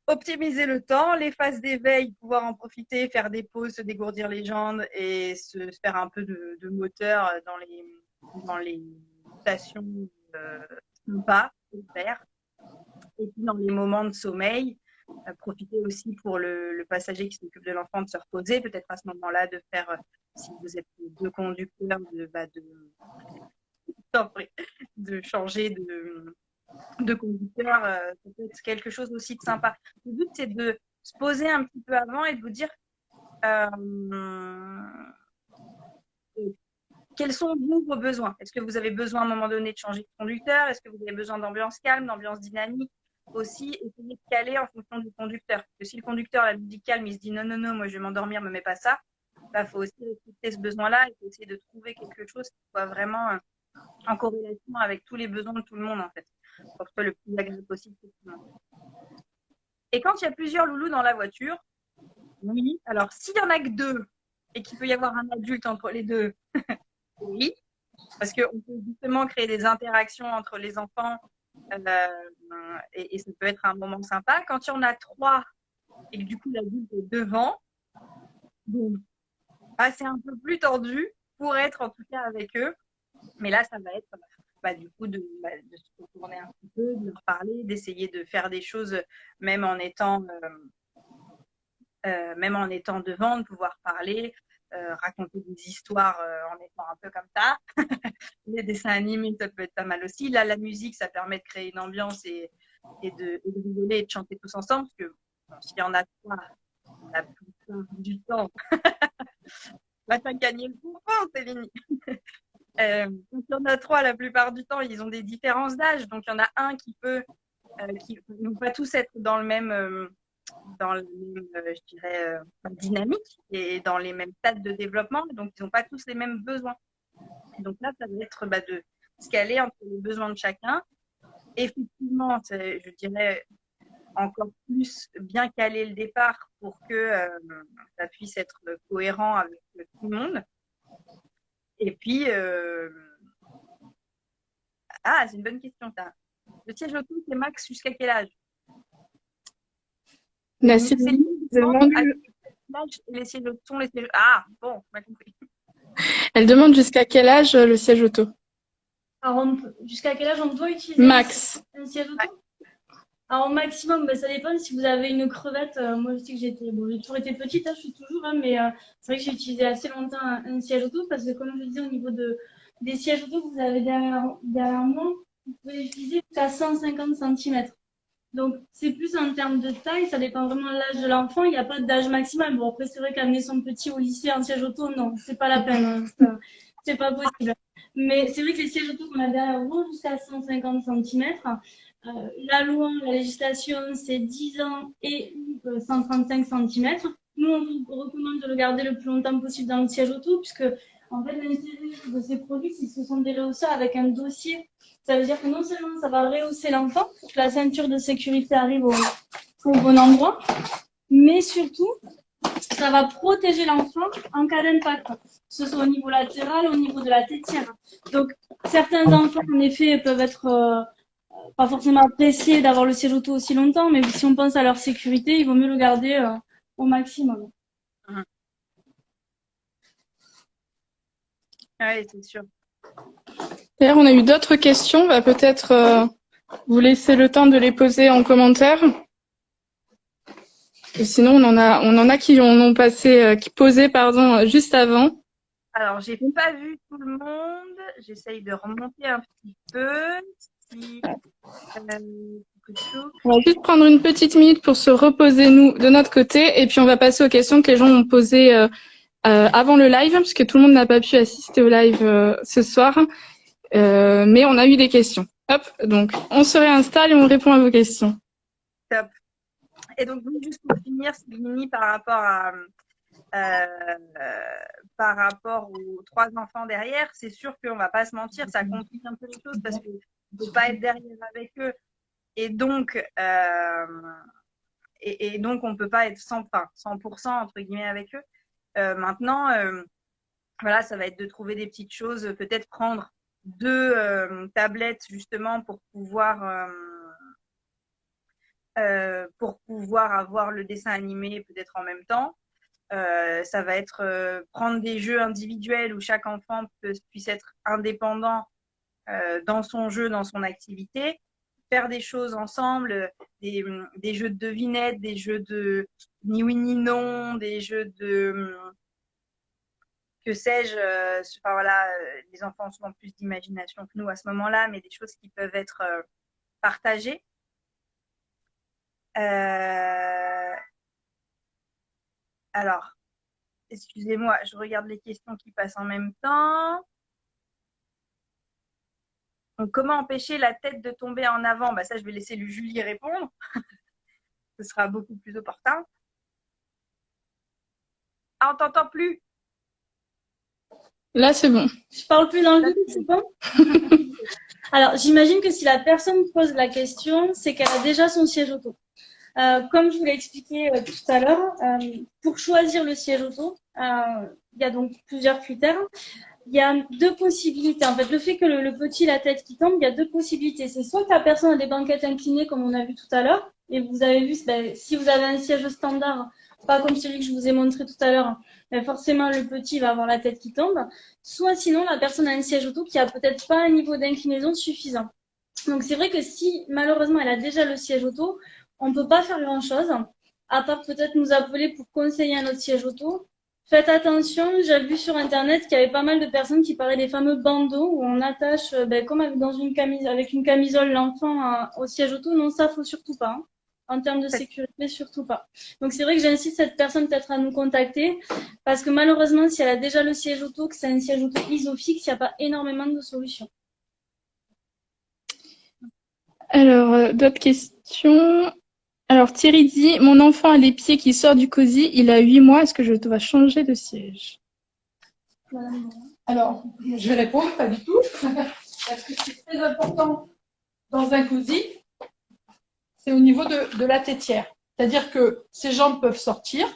optimiser le temps, les phases d'éveil, pouvoir en profiter, faire des pauses, se dégourdir les jambes et se faire un peu de moteur dans les stations sympas, faire. Et puis dans les moments de sommeil, profiter aussi pour le passager qui s'occupe de l'enfant de se reposer, peut-être à ce moment-là de faire, si vous êtes deux conducteurs, de changer de conducteur, ça peut être quelque chose aussi de sympa. Le but, c'est de se poser un petit peu avant et de vous dire quels sont vos besoins. Est-ce que vous avez besoin à un moment donné de changer de conducteur? Est-ce que vous avez besoin d'ambiance calme, d'ambiance dynamique? Aussi, essayez de caler en fonction du conducteur. Parce que si le conducteur a la musique calme, il se dit non, non, non, moi je vais m'endormir, me mets pas ça, il faut aussi respecter ce besoin-là et essayer de trouver quelque chose qui soit vraiment en corrélation avec tous les besoins de tout le monde, en fait, pour que ce soit le plus agréable possible pour tout le monde. Et quand il y a plusieurs loulous dans la voiture, oui, alors s'il n'y en a que 2 et qu'il peut y avoir un adulte entre les 2, oui, parce qu'on peut justement créer des interactions entre les enfants et ça peut être un moment sympa. Quand il y en a 3 et que du coup l'adulte est devant, bon, c'est un peu plus tendu pour être en tout cas avec eux. Mais là, ça va être du coup de se retourner un petit peu, de leur parler, d'essayer de faire des choses même en étant devant, de pouvoir parler, raconter des histoires en étant un peu comme ça. Les dessins animés, ça peut être pas mal aussi. Là, la musique, ça permet de créer une ambiance et de rigoler et de chanter tous ensemble. Parce que s'il y en a 3, la plupart du temps, va t'as gagné le concours, Céline. Quand il y en a 3, la plupart du temps, ils ont des différences d'âge. Donc, il y en a un qui ne vont pas tous être dans le même, je dirais, dynamique et dans les mêmes stades de développement. Donc, ils n'ont pas tous les mêmes besoins. Et donc là, ça va être de se caler entre les besoins de chacun. Effectivement, je dirais encore plus bien caler le départ pour que ça puisse être cohérent avec tout le monde. Et puis, c'est une bonne question, ça. Le siège auto, c'est max jusqu'à quel âge? La Céline demande... Les sièges auto sont les sièges... Ah, bon, on a compris. Elle demande jusqu'à quel âge le siège auto. Alors, jusqu'à quel âge on doit utiliser max un siège auto? Alors, au maximum, ça dépend si vous avez une crevette. Moi, je sais que j'ai toujours été petite, je suis toujours, mais c'est vrai que j'ai utilisé assez longtemps un siège auto parce que, comme je disais, au niveau des sièges auto que vous avez derrière moi, vous pouvez l'utiliser jusqu'à 150 cm. Donc, c'est plus en termes de taille, ça dépend vraiment de l'âge de l'enfant. Il n'y a pas d'âge maximal. Bon, après, c'est vrai qu'amener son petit au lycée en siège auto, non, c'est pas la peine. C'est pas possible. Mais c'est vrai que les sièges auto qu'on a derrière vont jusqu'à 150 cm. La loi, la législation, c'est 10 ans et 135 cm. Nous, on vous recommande de le garder le plus longtemps possible dans le siège auto, puisque, en fait, l'intérêt de ces produits, c'est qu'ils sont des rehausseurs avec un dossier. Ça veut dire que non seulement ça va rehausser l'enfant, pour que la ceinture de sécurité arrive au bon endroit, mais surtout, ça va protéger l'enfant en cas d'impact, que ce soit au niveau latéral, au niveau de la tétière. Donc, certains enfants, en effet, peuvent être pas forcément appréciés d'avoir le siège auto aussi longtemps, mais si on pense à leur sécurité, il vaut mieux le garder au maximum. Oui, c'est sûr. D'ailleurs, on a eu d'autres questions. On va peut-être vous laisser le temps de les poser en commentaire. Et sinon, on en a qui en ont passé, qui posaient, pardon, juste avant. Alors, j'ai pas vu tout le monde. J'essaye de remonter un petit peu. Si, On va juste prendre une petite minute pour se reposer, nous, de notre côté. Et puis, on va passer aux questions que les gens ont posées avant le live, parce que tout le monde n'a pas pu assister au live ce soir. Mais on a eu des questions. Hop, donc, on se réinstalle et on répond à vos questions. top. Et donc, juste pour finir, Sylvie, par rapport aux 3 enfants derrière, c'est sûr qu'on va pas se mentir, ça complique un peu les choses parce qu'on ne peut pas être derrière avec eux. Et donc, on peut pas être 100% entre guillemets avec eux. Maintenant, voilà, ça va être de trouver des petites choses, peut-être prendre 2 tablettes justement pour pouvoir avoir le dessin animé peut-être en même temps. Ça va être prendre des jeux individuels où chaque enfant puisse être indépendant dans son jeu, dans son activité, faire des choses ensemble, des jeux de devinettes, des jeux de ni oui ni non, des jeux de que sais-je, enfin voilà, les enfants ont souvent plus d'imagination que nous à ce moment-là, mais des choses qui peuvent être partagées. Alors, excusez-moi, je regarde les questions qui passent en même temps. Donc, comment empêcher la tête de tomber en avant? Bah, ça, je vais laisser Julie répondre. Ce sera beaucoup plus opportun. Ah, on t'entend plus. Là, c'est bon. Je parle plus dans le vide, c'est bon? Alors, j'imagine que si la personne pose la question, c'est qu'elle a déjà son siège auto. Comme je vous l'ai expliqué tout à l'heure, pour choisir le siège auto, il y a donc plusieurs critères. Il y a 2 possibilités. En fait, le fait que le petit ait la tête qui tombe, il y a 2 possibilités. C'est soit que la personne a des banquettes inclinées, comme on a vu tout à l'heure, et vous avez vu, si vous avez un siège standard, pas comme celui que je vous ai montré tout à l'heure, forcément le petit va avoir la tête qui tombe. Soit sinon, la personne a un siège auto qui a peut-être pas un niveau d'inclinaison suffisant. Donc c'est vrai que si malheureusement elle a déjà le siège auto, on ne peut pas faire grand-chose, à part peut-être nous appeler pour conseiller un autre siège auto. Faites attention, j'ai vu sur Internet qu'il y avait pas mal de personnes qui parlaient des fameux bandeaux où on attache, comme avec une camisole, l'enfant au siège auto. Non, ça, faut surtout pas. Hein. En termes de sécurité, surtout pas. Donc c'est vrai que j'incite cette personne peut-être à nous contacter, parce que malheureusement, si elle a déjà le siège auto, que c'est un siège auto isofix, il n'y a pas énormément de solutions. Alors, d'autres questions? Alors, Thierry dit, mon enfant a les pieds qui sortent du cosy, il a 8 mois, est-ce que je dois changer de siège? Alors, je vais répondre, pas du tout. Parce que c'est très important dans un cosy, c'est au niveau de la tétière. C'est-à-dire que ses jambes peuvent sortir.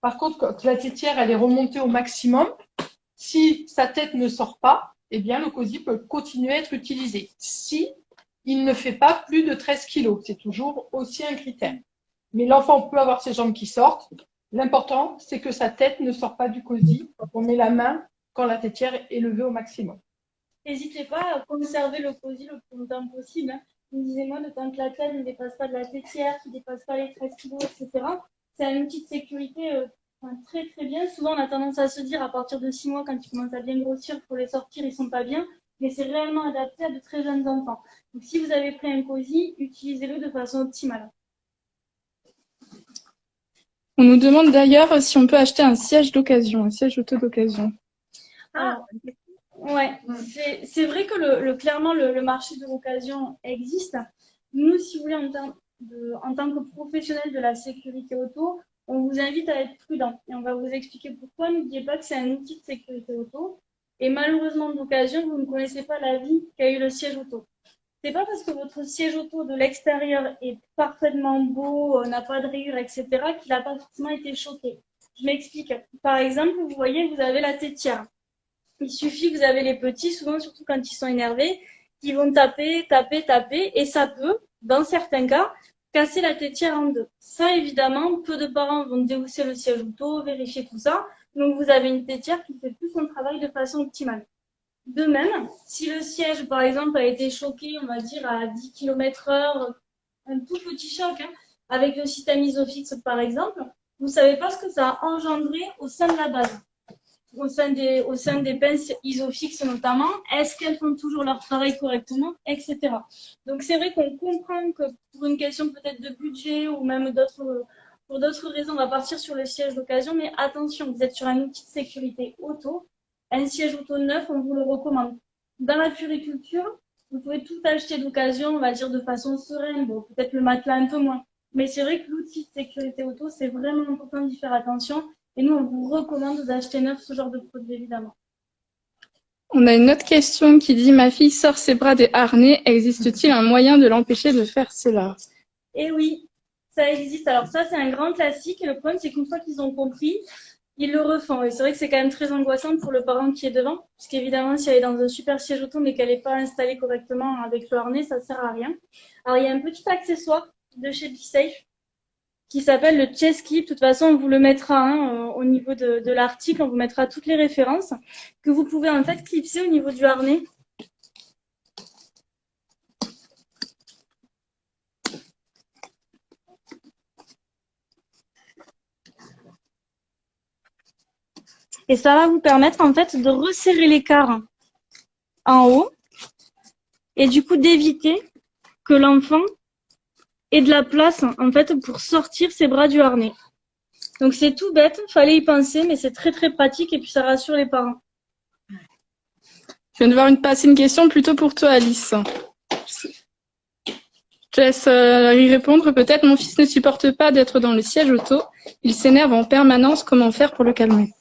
Par contre, quand la tétière elle est remontée au maximum, si sa tête ne sort pas, eh bien, le cosy peut continuer à être utilisé. Si il ne fait pas plus de 13 kilos, c'est toujours aussi un critère. Mais l'enfant peut avoir ses jambes qui sortent. L'important, c'est que sa tête ne sort pas du cosy quand on met la main quand la tétière est levée au maximum. N'hésitez pas à conserver le cosy le plus longtemps possible. Hein. Disez-moi, de tant que la tête ne dépasse pas de la tétière, qui ne dépasse pas les 13 kilos, etc. C'est un outil de sécurité très très bien. Souvent, on a tendance à se dire à partir de 6 mois, quand ils commencent à bien grossir, pour les sortir, ils ne sont pas bien. Mais c'est réellement adapté à de très jeunes enfants. Donc, si vous avez pris un cosy, utilisez-le de façon optimale. On nous demande d'ailleurs si on peut acheter un siège d'occasion, un siège auto d'occasion. Ouais, c'est vrai que clairement le marché de l'occasion existe. Nous, si vous voulez, en tant que professionnel de la sécurité auto, on vous invite à être prudent et on va vous expliquer pourquoi. N'oubliez pas que c'est un outil de sécurité auto et malheureusement d'occasion, vous ne connaissez pas la vie qu'a eu le siège auto. C'est pas parce que votre siège auto de l'extérieur est parfaitement beau, n'a pas de rayures, etc., qu'il n'a pas forcément été choqué. Je m'explique. Par exemple, vous voyez, vous avez la tétière. Il suffit que vous avez les petits, souvent surtout quand ils sont énervés, qui vont taper, taper, taper, et ça peut, dans certains cas, casser la tétière en 2. Ça, évidemment, peu de parents vont déhousser le siège auto, vérifier tout ça. Donc, vous avez une tétière qui fait plus son travail de façon optimale. De même, si le siège, par exemple, a été choqué, on va dire, à 10 km/h, un tout petit choc, hein, avec le système Isofix, par exemple, vous ne savez pas ce que ça a engendré au sein de la base, au sein des pinces Isofix notamment. Est-ce qu'elles font toujours leur travail correctement, etc. Donc, c'est vrai qu'on comprend que pour une question peut-être de budget ou même pour d'autres raisons, on va partir sur le siège d'occasion, mais attention, vous êtes sur un outil de sécurité auto. Un siège auto neuf, on vous le recommande. Dans la puriculture, vous pouvez tout acheter d'occasion, on va dire de façon sereine. Bon, peut-être le matelas un peu moins. Mais c'est vrai que l'outil de sécurité auto, c'est vraiment important d'y faire attention. Et nous, on vous recommande d'acheter neuf ce genre de produit, évidemment. On a une autre question qui dit: ma fille sort ses bras des harnais. Existe-t-il un moyen de l'empêcher de faire cela? Et oui, ça existe. Alors ça, c'est un grand classique. Et le problème, c'est qu'une fois qu'ils ont compris, ils le refont. Et c'est vrai que c'est quand même très angoissant pour le parent qui est devant. Parce qu'évidemment, si elle est dans un super siège auto, mais qu'elle n'est pas installée correctement avec le harnais, ça ne sert à rien. Alors, il y a un petit accessoire de chez BeSafe qui s'appelle le Chest Clip. De toute façon, on vous le mettra au niveau de l'article. On vous mettra toutes les références que vous pouvez en fait clipser au niveau du harnais. Et ça va vous permettre en fait de resserrer l'écart en haut et du coup d'éviter que l'enfant ait de la place en fait pour sortir ses bras du harnais. Donc c'est tout bête, fallait y penser, mais c'est très très pratique et puis ça rassure les parents. Je viens de voir passer une question plutôt pour toi, Alice. Je te laisse y répondre peut-être. Mon fils ne supporte pas d'être dans le siège auto. Il s'énerve en permanence. Comment faire pour le calmer?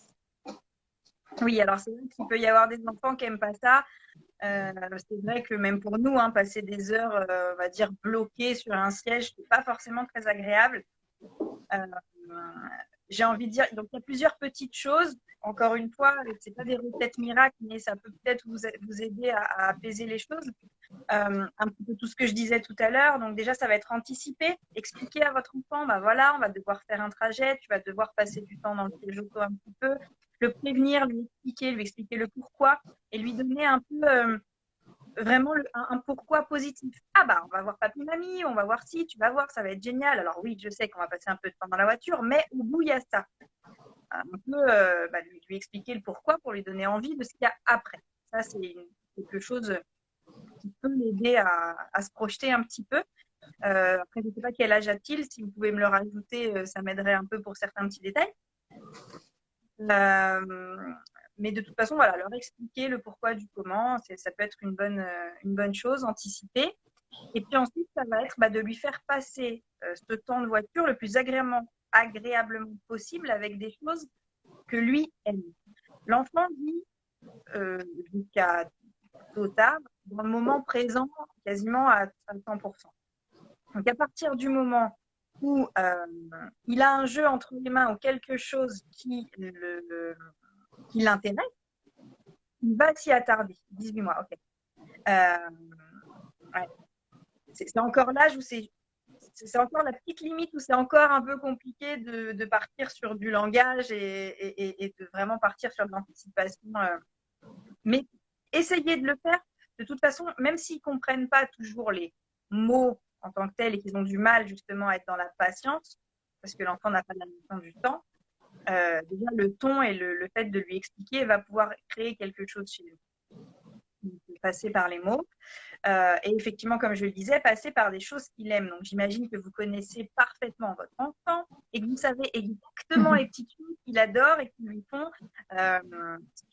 Oui, alors c'est vrai qu'il peut y avoir des enfants qui n'aiment pas ça. C'est vrai que même pour nous, hein, passer des heures, on va dire, bloquées sur un siège, c'est pas forcément très agréable. Euh, j'ai envie de dire, donc il y a plusieurs petites choses. Encore une fois, c'est pas des recettes miracles, mais ça peut peut-être vous aider à apaiser les choses. Un petit peu tout ce que je disais tout à l'heure. Donc déjà, ça va être anticipé. Expliquer à votre enfant, bah voilà, on va devoir faire un trajet, tu vas devoir passer du temps dans le siège auto un petit peu. Le prévenir, lui expliquer le pourquoi et lui donner un peu vraiment un pourquoi positif. Ah bah, on va voir papy, mamie, on va voir si, tu vas voir, ça va être génial. Alors oui, je sais qu'on va passer un peu de temps dans la voiture, mais au bout, il y a ça. Un peu lui expliquer le pourquoi pour lui donner envie de ce qu'il y a après. Ça, c'est quelque chose qui peut l'aider à se projeter un petit peu. Après, je ne sais pas quel âge a-t-il. Si vous pouvez me le rajouter, ça m'aiderait un peu pour certains petits détails. Mais de toute façon, voilà, leur expliquer le pourquoi du comment, ça peut être une bonne chose, anticiper. Et puis ensuite, ça va être de lui faire passer ce temps de voiture le plus agréablement possible avec des choses que lui aime. L'enfant vit jusqu'à tôt tard dans le moment présent quasiment à 100%. Donc à partir du moment où il a un jeu entre les mains ou quelque chose qui l'intéresse, il va s'y attarder. 18 mois, ok. Ouais. C'est encore l'âge où c'est encore la petite limite où c'est encore un peu compliqué de partir sur du langage et de vraiment partir sur de l'anticipation. Mais essayez de le faire. De toute façon, même s'ils ne comprennent pas toujours les mots en tant que tels et qu'ils ont du mal justement à être dans la patience, parce que l'enfant n'a pas la notion du temps, déjà le ton et le fait de lui expliquer va pouvoir créer quelque chose chez lui. Passer par les mots. Et effectivement, comme je le disais, passer par des choses qu'il aime. Donc, j'imagine que vous connaissez parfaitement votre enfant et que vous savez exactement les petites choses qu'il adore et qui lui font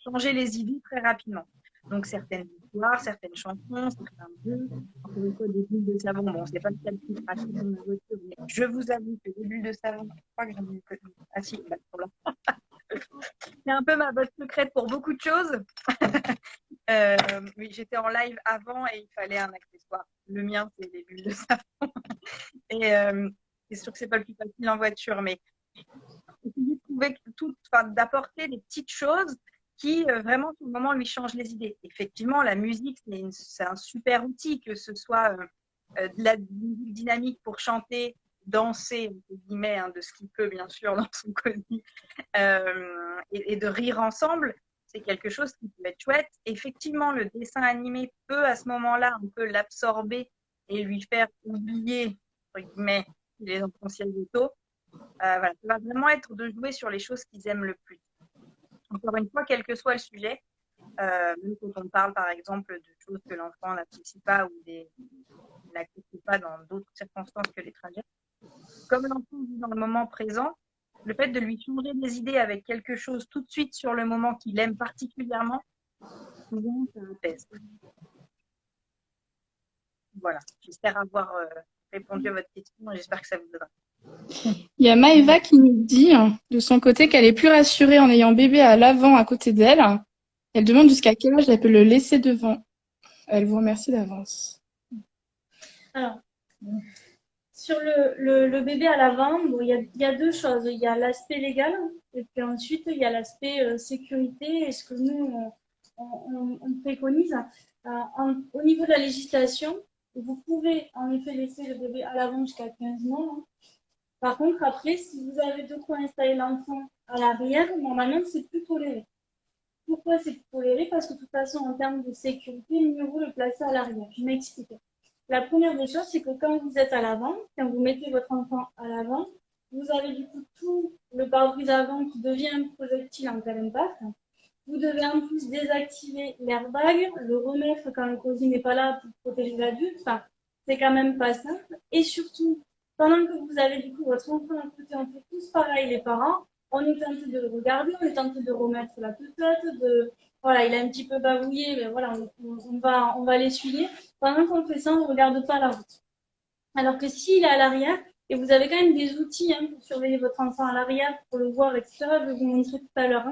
changer les idées très rapidement. Donc, certaines histoires, certaines chansons, certains jeux, encore une fois, des bulles de savon. Bon, c'est pas le cas de plus pratique dans la voiture, mais je vous avoue que les bulles de savon, je crois que j'en ai connu. Ah si, là. C'est un peu ma botte secrète pour beaucoup de choses. Oui, j'étais en live avant et il fallait un accessoire. Le mien, c'est les bulles de savon. Et c'est sûr que c'est pas le plus facile en voiture, mais essayer de trouver d'apporter des petites choses qui vraiment, tout le moment, lui changent les idées. Effectivement, la musique, c'est un super outil, que ce soit de la musique dynamique pour chanter, danser, entre guillemets, de ce qu'il peut, bien sûr, dans son cosy, et de rire ensemble. c'est quelque chose qui peut être chouette. Effectivement, le dessin animé peut à ce moment-là un peu l'absorber et lui faire oublier, entre guillemets, qu'il est dans son ciel auto. Voilà, ça va vraiment être de jouer sur les choses qu'ils aiment le plus. Encore une fois, quel que soit le sujet, même quand on parle par exemple de choses que l'enfant n'apprécie pas ou n'accepte pas dans d'autres circonstances que les trajets, comme l'enfant vit dans le moment présent, le fait de lui changer des idées avec quelque chose tout de suite sur le moment qu'il aime particulièrement, souvent ça apaise. Voilà, j'espère avoir répondu à votre question et j'espère que ça vous aidera. Il y a Maëva qui nous dit de son côté qu'elle est plus rassurée en ayant bébé à l'avant à côté d'elle. Elle demande jusqu'à quel âge elle peut le laisser devant. Elle vous remercie d'avance. Alors, sur le bébé à l'avant, bon, il y a deux choses. Il y a l'aspect légal et puis ensuite, il y a l'aspect sécurité et ce que nous, on préconise. Au niveau de la législation, vous pouvez en effet laisser le bébé à l'avant jusqu'à 15 mois. Hein. Par contre, après, si vous avez de quoi installer l'enfant à l'arrière, normalement, c'est plus toléré. Pourquoi c'est plus toléré? Parce que de toute façon, en termes de sécurité, mieux vaut le placer à l'arrière. Je m'explique. La première des choses, c'est que quand vous êtes à l'avant, quand vous mettez votre enfant à l'avant, vous avez du coup tout le pare-brise avant qui devient un projectile en cas d'impact. Vous devez en plus désactiver l'airbag, le remettre quand le cosy n'est pas là pour protéger l'adulte. Enfin, c'est quand même pas simple. Et surtout, pendant que vous avez du coup votre enfant à côté, on fait tous pareil les parents, on est tenté de le regarder, on est tenté de remettre la peuplette, voilà, il a un petit peu bavouillé, mais voilà, on va l'essuyer. Pendant qu'on fait ça, on ne regarde pas la route. Alors que s'il est à l'arrière, et vous avez quand même des outils pour surveiller votre enfant à l'arrière, pour le voir, etc. Je vais vous montrer tout à l'heure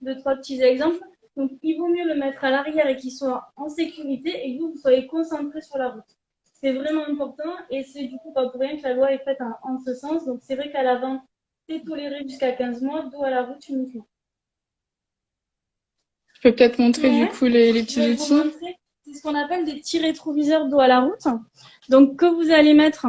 deux, trois petits exemples. Donc, il vaut mieux le mettre à l'arrière et qu'il soit en sécurité et que vous soyez concentré sur la route. C'est vraiment important et c'est du coup pas pour rien que la loi est faite en ce sens. Donc, c'est vrai qu'à l'avant, c'est toléré jusqu'à 15 mois, dos à la route uniquement. Je peux peut-être montrer du coup les petits outils. C'est ce qu'on appelle des petits rétroviseurs dos à la route. Donc, que vous allez mettre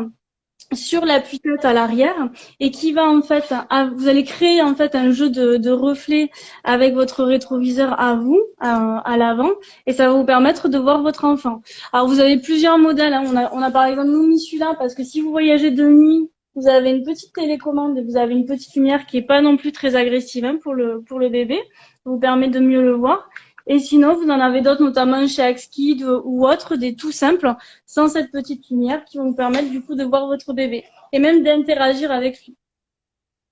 sur l'appui-tête à l'arrière et qui va en fait, vous allez créer en fait un jeu de reflets avec votre rétroviseur à vous, à l'avant, et ça va vous permettre de voir votre enfant. Alors vous avez plusieurs modèles, hein. On a par exemple nous mis celui-là parce que si vous voyagez de nuit, vous avez une petite télécommande et vous avez une petite lumière qui est pas non plus très agressive pour le bébé, ça vous permet de mieux le voir. Et sinon, vous en avez d'autres, notamment chez Axkid ou autres, des tout simples, sans cette petite lumière, qui vont vous permettre du coup de voir votre bébé et même d'interagir avec lui.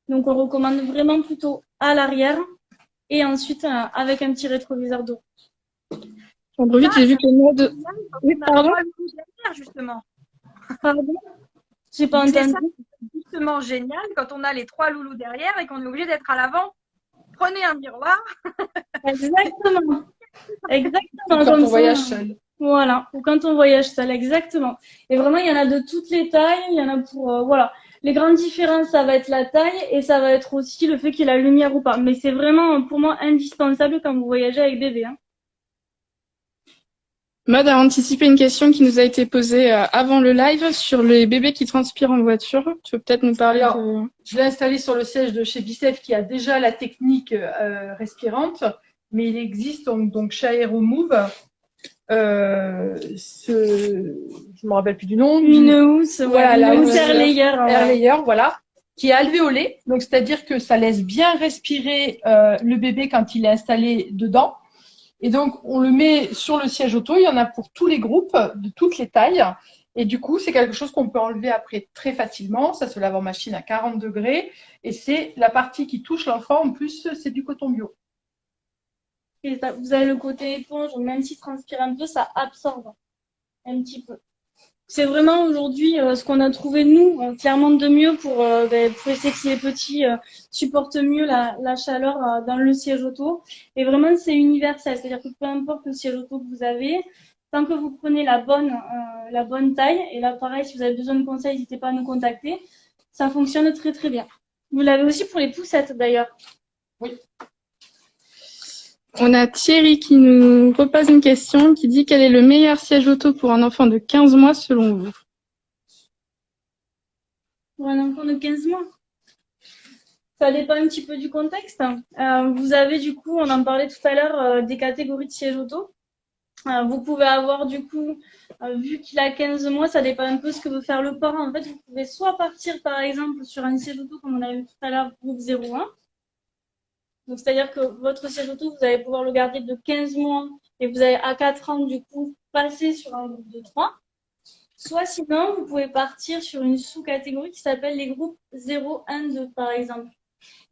Donc, on recommande vraiment plutôt à l'arrière et ensuite avec un petit rétroviseur d'eau. Bon, vite, j'ai vu que le mode. Oui, pardon. Justement. Pardon? J'ai pas entendu. C'est justement génial quand on a les trois loulous derrière et qu'on est obligé d'être à l'avant. Prenez un miroir. Exactement. Exactement. Ou quand on voyage seul. Voilà. Ou quand on voyage seul, exactement. Et vraiment, il y en a de toutes les tailles. Il y en a pour, voilà. Les grandes différences, ça va être la taille et ça va être aussi le fait qu'il y ait la lumière ou pas. Mais c'est vraiment, pour moi, indispensable quand vous voyagez avec bébé. Hein. Mode a anticipé une question qui nous a été posée avant le live sur les bébés qui transpirent en voiture. Tu peux peut-être nous parler de... Je l'ai installé sur le siège de chez Bicef qui a déjà la technique respirante, mais il existe donc chez Aeromove, je me rappelle plus du nom. Une housse, voilà, la housse Air Layer, voilà, qui est alvéolée. Donc, c'est-à-dire que ça laisse bien respirer le bébé quand il est installé dedans. Et donc, on le met sur le siège auto. Il y en a pour tous les groupes, de toutes les tailles. Et du coup, c'est quelque chose qu'on peut enlever après très facilement. Ça se lave en machine à 40 degrés. Et c'est la partie qui touche l'enfant. En plus, c'est du coton bio. Et vous avez le côté éponge. Même s'il transpire un peu, ça absorbe un petit peu. C'est vraiment aujourd'hui ce qu'on a trouvé, nous, clairement de mieux pour essayer que les petits supportent mieux la chaleur dans le siège auto. Et vraiment, c'est universel. C'est-à-dire que peu importe le siège auto que vous avez, tant que vous prenez la bonne taille, et là, pareil, si vous avez besoin de conseils, n'hésitez pas à nous contacter. Ça fonctionne très, très bien. Vous l'avez aussi pour les poussettes, d'ailleurs. Oui. On a Thierry qui nous repose une question qui dit quel est le meilleur siège auto pour un enfant de 15 mois selon vous? Pour un enfant de 15 mois? Ça dépend un petit peu du contexte. Vous avez du coup, on en parlait tout à l'heure, des catégories de sièges auto. Vous pouvez avoir du coup, vu qu'il a 15 mois, ça dépend un peu ce que veut faire le parent. En fait, vous pouvez soit partir par exemple sur un siège auto comme on a vu tout à l'heure, groupe 0-1. Donc c'est-à-dire que votre siège auto, vous allez pouvoir le garder de 15 mois et vous allez à 4 ans du coup passer sur un groupe de 3. Soit sinon, vous pouvez partir sur une sous-catégorie qui s'appelle les groupes 0-1-2 par exemple.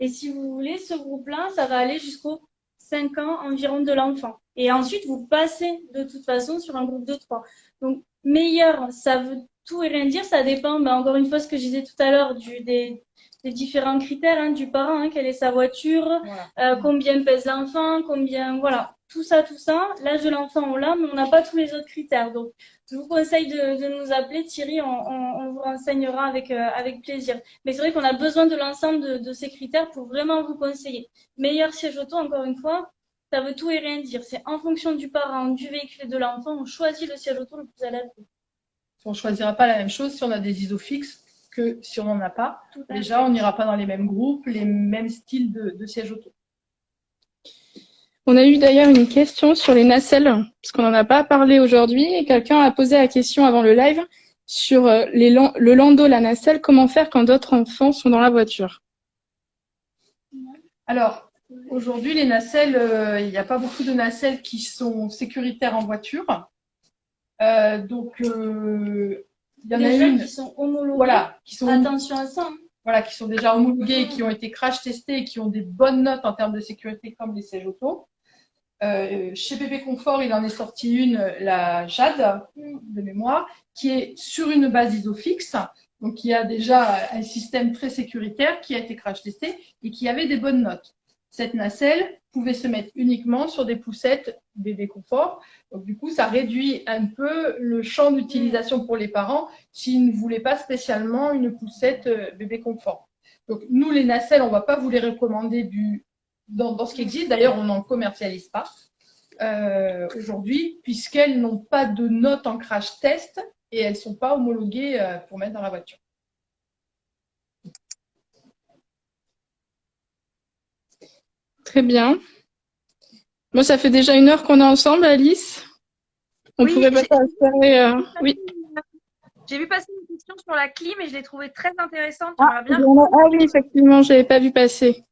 Et si vous voulez, ce groupe-là, ça va aller jusqu'aux 5 ans environ de l'enfant. Et ensuite, vous passez de toute façon sur un groupe de 3. Donc, meilleur, ça veut tout et rien dire. Ça dépend, encore une fois, ce que je disais tout à l'heure, des différents critères du parent, quelle est sa voiture, Voilà. combien pèse l'enfant, combien, voilà, tout ça, l'âge de l'enfant, on l'a, mais on n'a pas tous les autres critères. Donc, je vous conseille de nous appeler, Thierry, on vous renseignera avec plaisir. Mais c'est vrai qu'on a besoin de l'ensemble de ces critères pour vraiment vous conseiller. Meilleur siège auto, encore une fois, ça veut tout et rien dire. C'est en fonction du parent, du véhicule et de l'enfant, on choisit le siège auto le plus adapté. On ne choisira pas la même chose si on a des ISO fixes que si on n'en a pas. Déjà, on n'ira pas dans les mêmes groupes, les mêmes styles de siège auto. On a eu d'ailleurs une question sur les nacelles, parce qu'on n'en a pas parlé aujourd'hui, et quelqu'un a posé la question avant le live sur le landau, la nacelle, comment faire quand d'autres enfants sont dans la voiture. Alors, aujourd'hui, les nacelles, il n'y a pas beaucoup de nacelles qui sont sécuritaires en voiture. Donc, il y en a une qui sont homologuées. Voilà, attention à ça. Voilà, qui sont déjà homologuées, qui ont été crash testées et qui ont des bonnes notes en termes de sécurité comme les sièges auto. Chez Bébé Confort, il en est sorti une, la Jade, de mémoire, qui est sur une base ISOFIX, donc qui a déjà un système très sécuritaire qui a été crash testé et qui avait des bonnes notes. Cette nacelle pouvait se mettre uniquement sur des poussettes Bébé Confort. Donc, du coup, ça réduit un peu le champ d'utilisation pour les parents s'ils ne voulaient pas spécialement une poussette Bébé Confort. Donc, nous, les nacelles, on ne va pas vous les recommander dans ce qui existe. D'ailleurs, on n'en commercialise pas aujourd'hui, puisqu'elles n'ont pas de notes en crash test et elles ne sont pas homologuées pour mettre dans la voiture. Très bien. Bon, ça fait déjà 1 heure qu'on est ensemble, Alice. On pourrait passer à la soirée. Oui. J'ai vu passer une question sur la clim et je l'ai trouvée très intéressante. Ah oui, effectivement, je n'avais pas vu passer.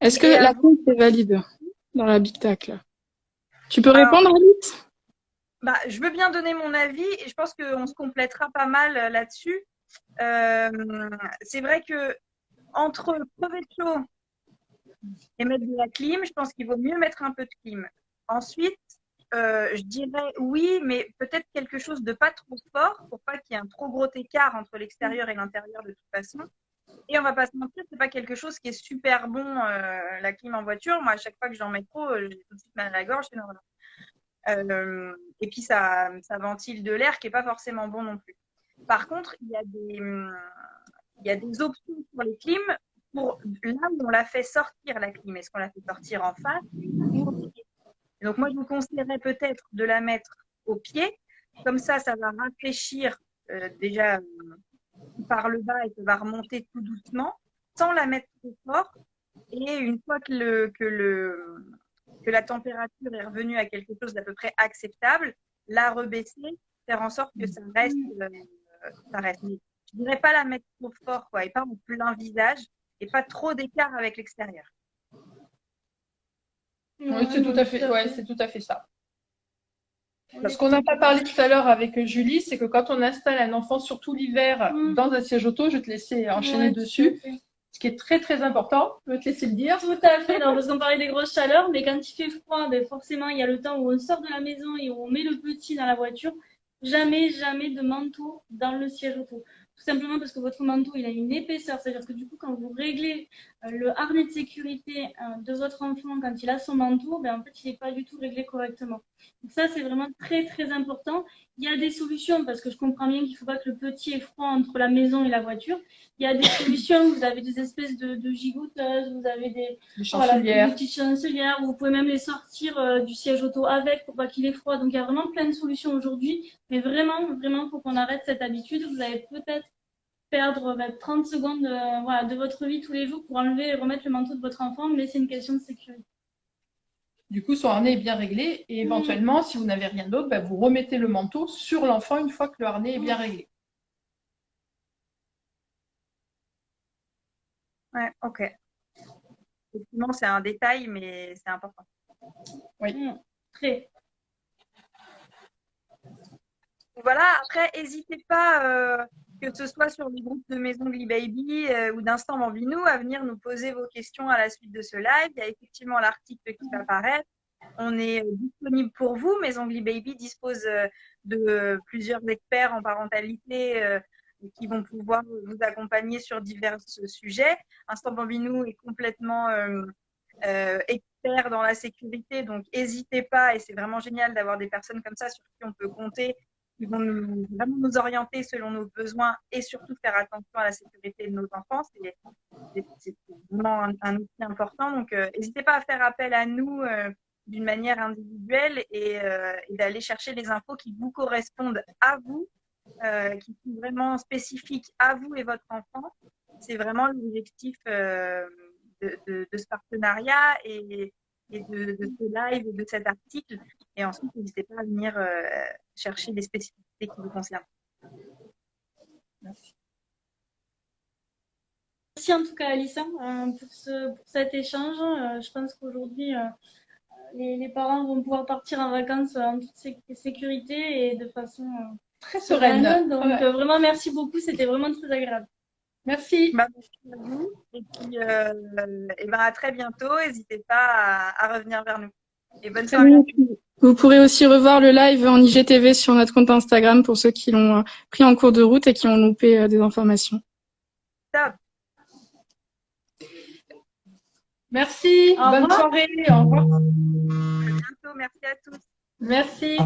Est-ce que la clim est valide dans la Big Tac là? Tu peux répondre, Alice? Je veux bien donner mon avis et je pense qu'on se complétera pas mal là-dessus. C'est vrai que entre crever de chaud et mettre de la clim, je pense qu'il vaut mieux mettre un peu de clim. Ensuite, je dirais oui, mais peut-être quelque chose de pas trop fort pour pas qu'il y ait un trop gros écart entre l'extérieur et l'intérieur de toute façon. Et on va pas se mentir, c'est pas quelque chose qui est super bon, la clim en voiture. Moi, à chaque fois que j'en mets trop, j'ai tout de suite mal à la gorge. Et puis, ça ventile de l'air qui est pas forcément bon non plus. Par contre, il y a des options pour les clims pour là où on la fait sortir, la clim. Est-ce qu'on la fait sortir en face ou au pied? Donc, moi, je vous conseillerais peut-être de la mettre au pied. Comme ça va rafraîchir déjà par le bas et ça va remonter tout doucement sans la mettre trop fort. Et une fois que la température est revenue à quelque chose d'à peu près acceptable, la rebaisser, faire en sorte que ça reste. Mais je ne dirais pas la mettre trop fort, quoi, et pas en plein visage, et pas trop d'écart avec l'extérieur. Oui, c'est tout à fait ça. Ce qu'on n'a pas parlé tout à l'heure avec Julie, c'est que quand on installe un enfant, surtout l'hiver, dans un siège auto, je vais te laisser enchaîner dessus. Ce qui est très très important, je vais te laisser le dire. Tout à fait, non, parce qu'on parlait des grosses chaleurs, mais quand il fait froid, forcément il y a le temps où on sort de la maison et où on met le petit dans la voiture. Jamais de manteau dans le siège auto. Tout simplement parce que votre manteau, il a une épaisseur. C'est-à-dire que du coup, quand vous réglez le harnais de sécurité de votre enfant, quand il a son manteau, en fait, il n'est pas du tout réglé correctement. Donc ça, c'est vraiment très, très important. Il y a des solutions, parce que je comprends bien qu'il ne faut pas que le petit ait froid entre la maison et la voiture. Il y a des solutions, vous avez des espèces de gigoteuses, vous avez des petites chancelières, vous pouvez même les sortir du siège auto avec pour pas qu'il ait froid. Donc il y a vraiment plein de solutions aujourd'hui, mais vraiment, il faut qu'on arrête cette habitude. Vous avez peut-être perdre 30 secondes voilà, de votre vie tous les jours pour enlever et remettre le manteau de votre enfant, mais c'est une question de sécurité. Du coup, son harnais est bien réglé et éventuellement, si vous n'avez rien d'autre, vous remettez le manteau sur l'enfant une fois que le harnais est bien réglé. Ouais, ok. Effectivement, c'est un détail, mais c'est important. Oui. Très. Voilà, après, n'hésitez pas, que ce soit sur le groupe de Maison Glee Baby ou d'Instant Bambinou, à venir nous poser vos questions à la suite de ce live. Il y a effectivement l'article qui va apparaître. On est disponible pour vous. Maison Glee Baby dispose de plusieurs experts en parentalité qui vont pouvoir vous accompagner sur divers sujets. Instant Bambinou est complètement expert dans la sécurité, donc n'hésitez pas, et c'est vraiment génial d'avoir des personnes comme ça sur qui on peut compter, qui vont vraiment nous orienter selon nos besoins et surtout faire attention à la sécurité de nos enfants. C'est vraiment un outil important. Donc, n'hésitez pas à faire appel à nous d'une manière individuelle et d'aller chercher les infos qui vous correspondent à vous, qui sont vraiment spécifiques à vous et votre enfant. C'est vraiment l'objectif de ce partenariat et de ce live et de cet article. Et ensuite, n'hésitez pas à venir chercher les spécificités qui vous concernent. Merci. Merci en tout cas, Alissa, pour cet échange. Je pense qu'aujourd'hui, les parents vont pouvoir partir en vacances en toute sécurité et de façon Très sereine. Donc, vraiment, merci beaucoup. C'était vraiment très agréable. Merci. Merci à vous. Et puis, à très bientôt. N'hésitez pas à revenir vers nous. Et bonne soirée. Vous pourrez aussi revoir le live en IGTV sur notre compte Instagram pour ceux qui l'ont pris en cours de route et qui ont loupé des informations. Top. Merci. Bonne soirée. Au revoir. À bientôt. Merci à tous. Merci.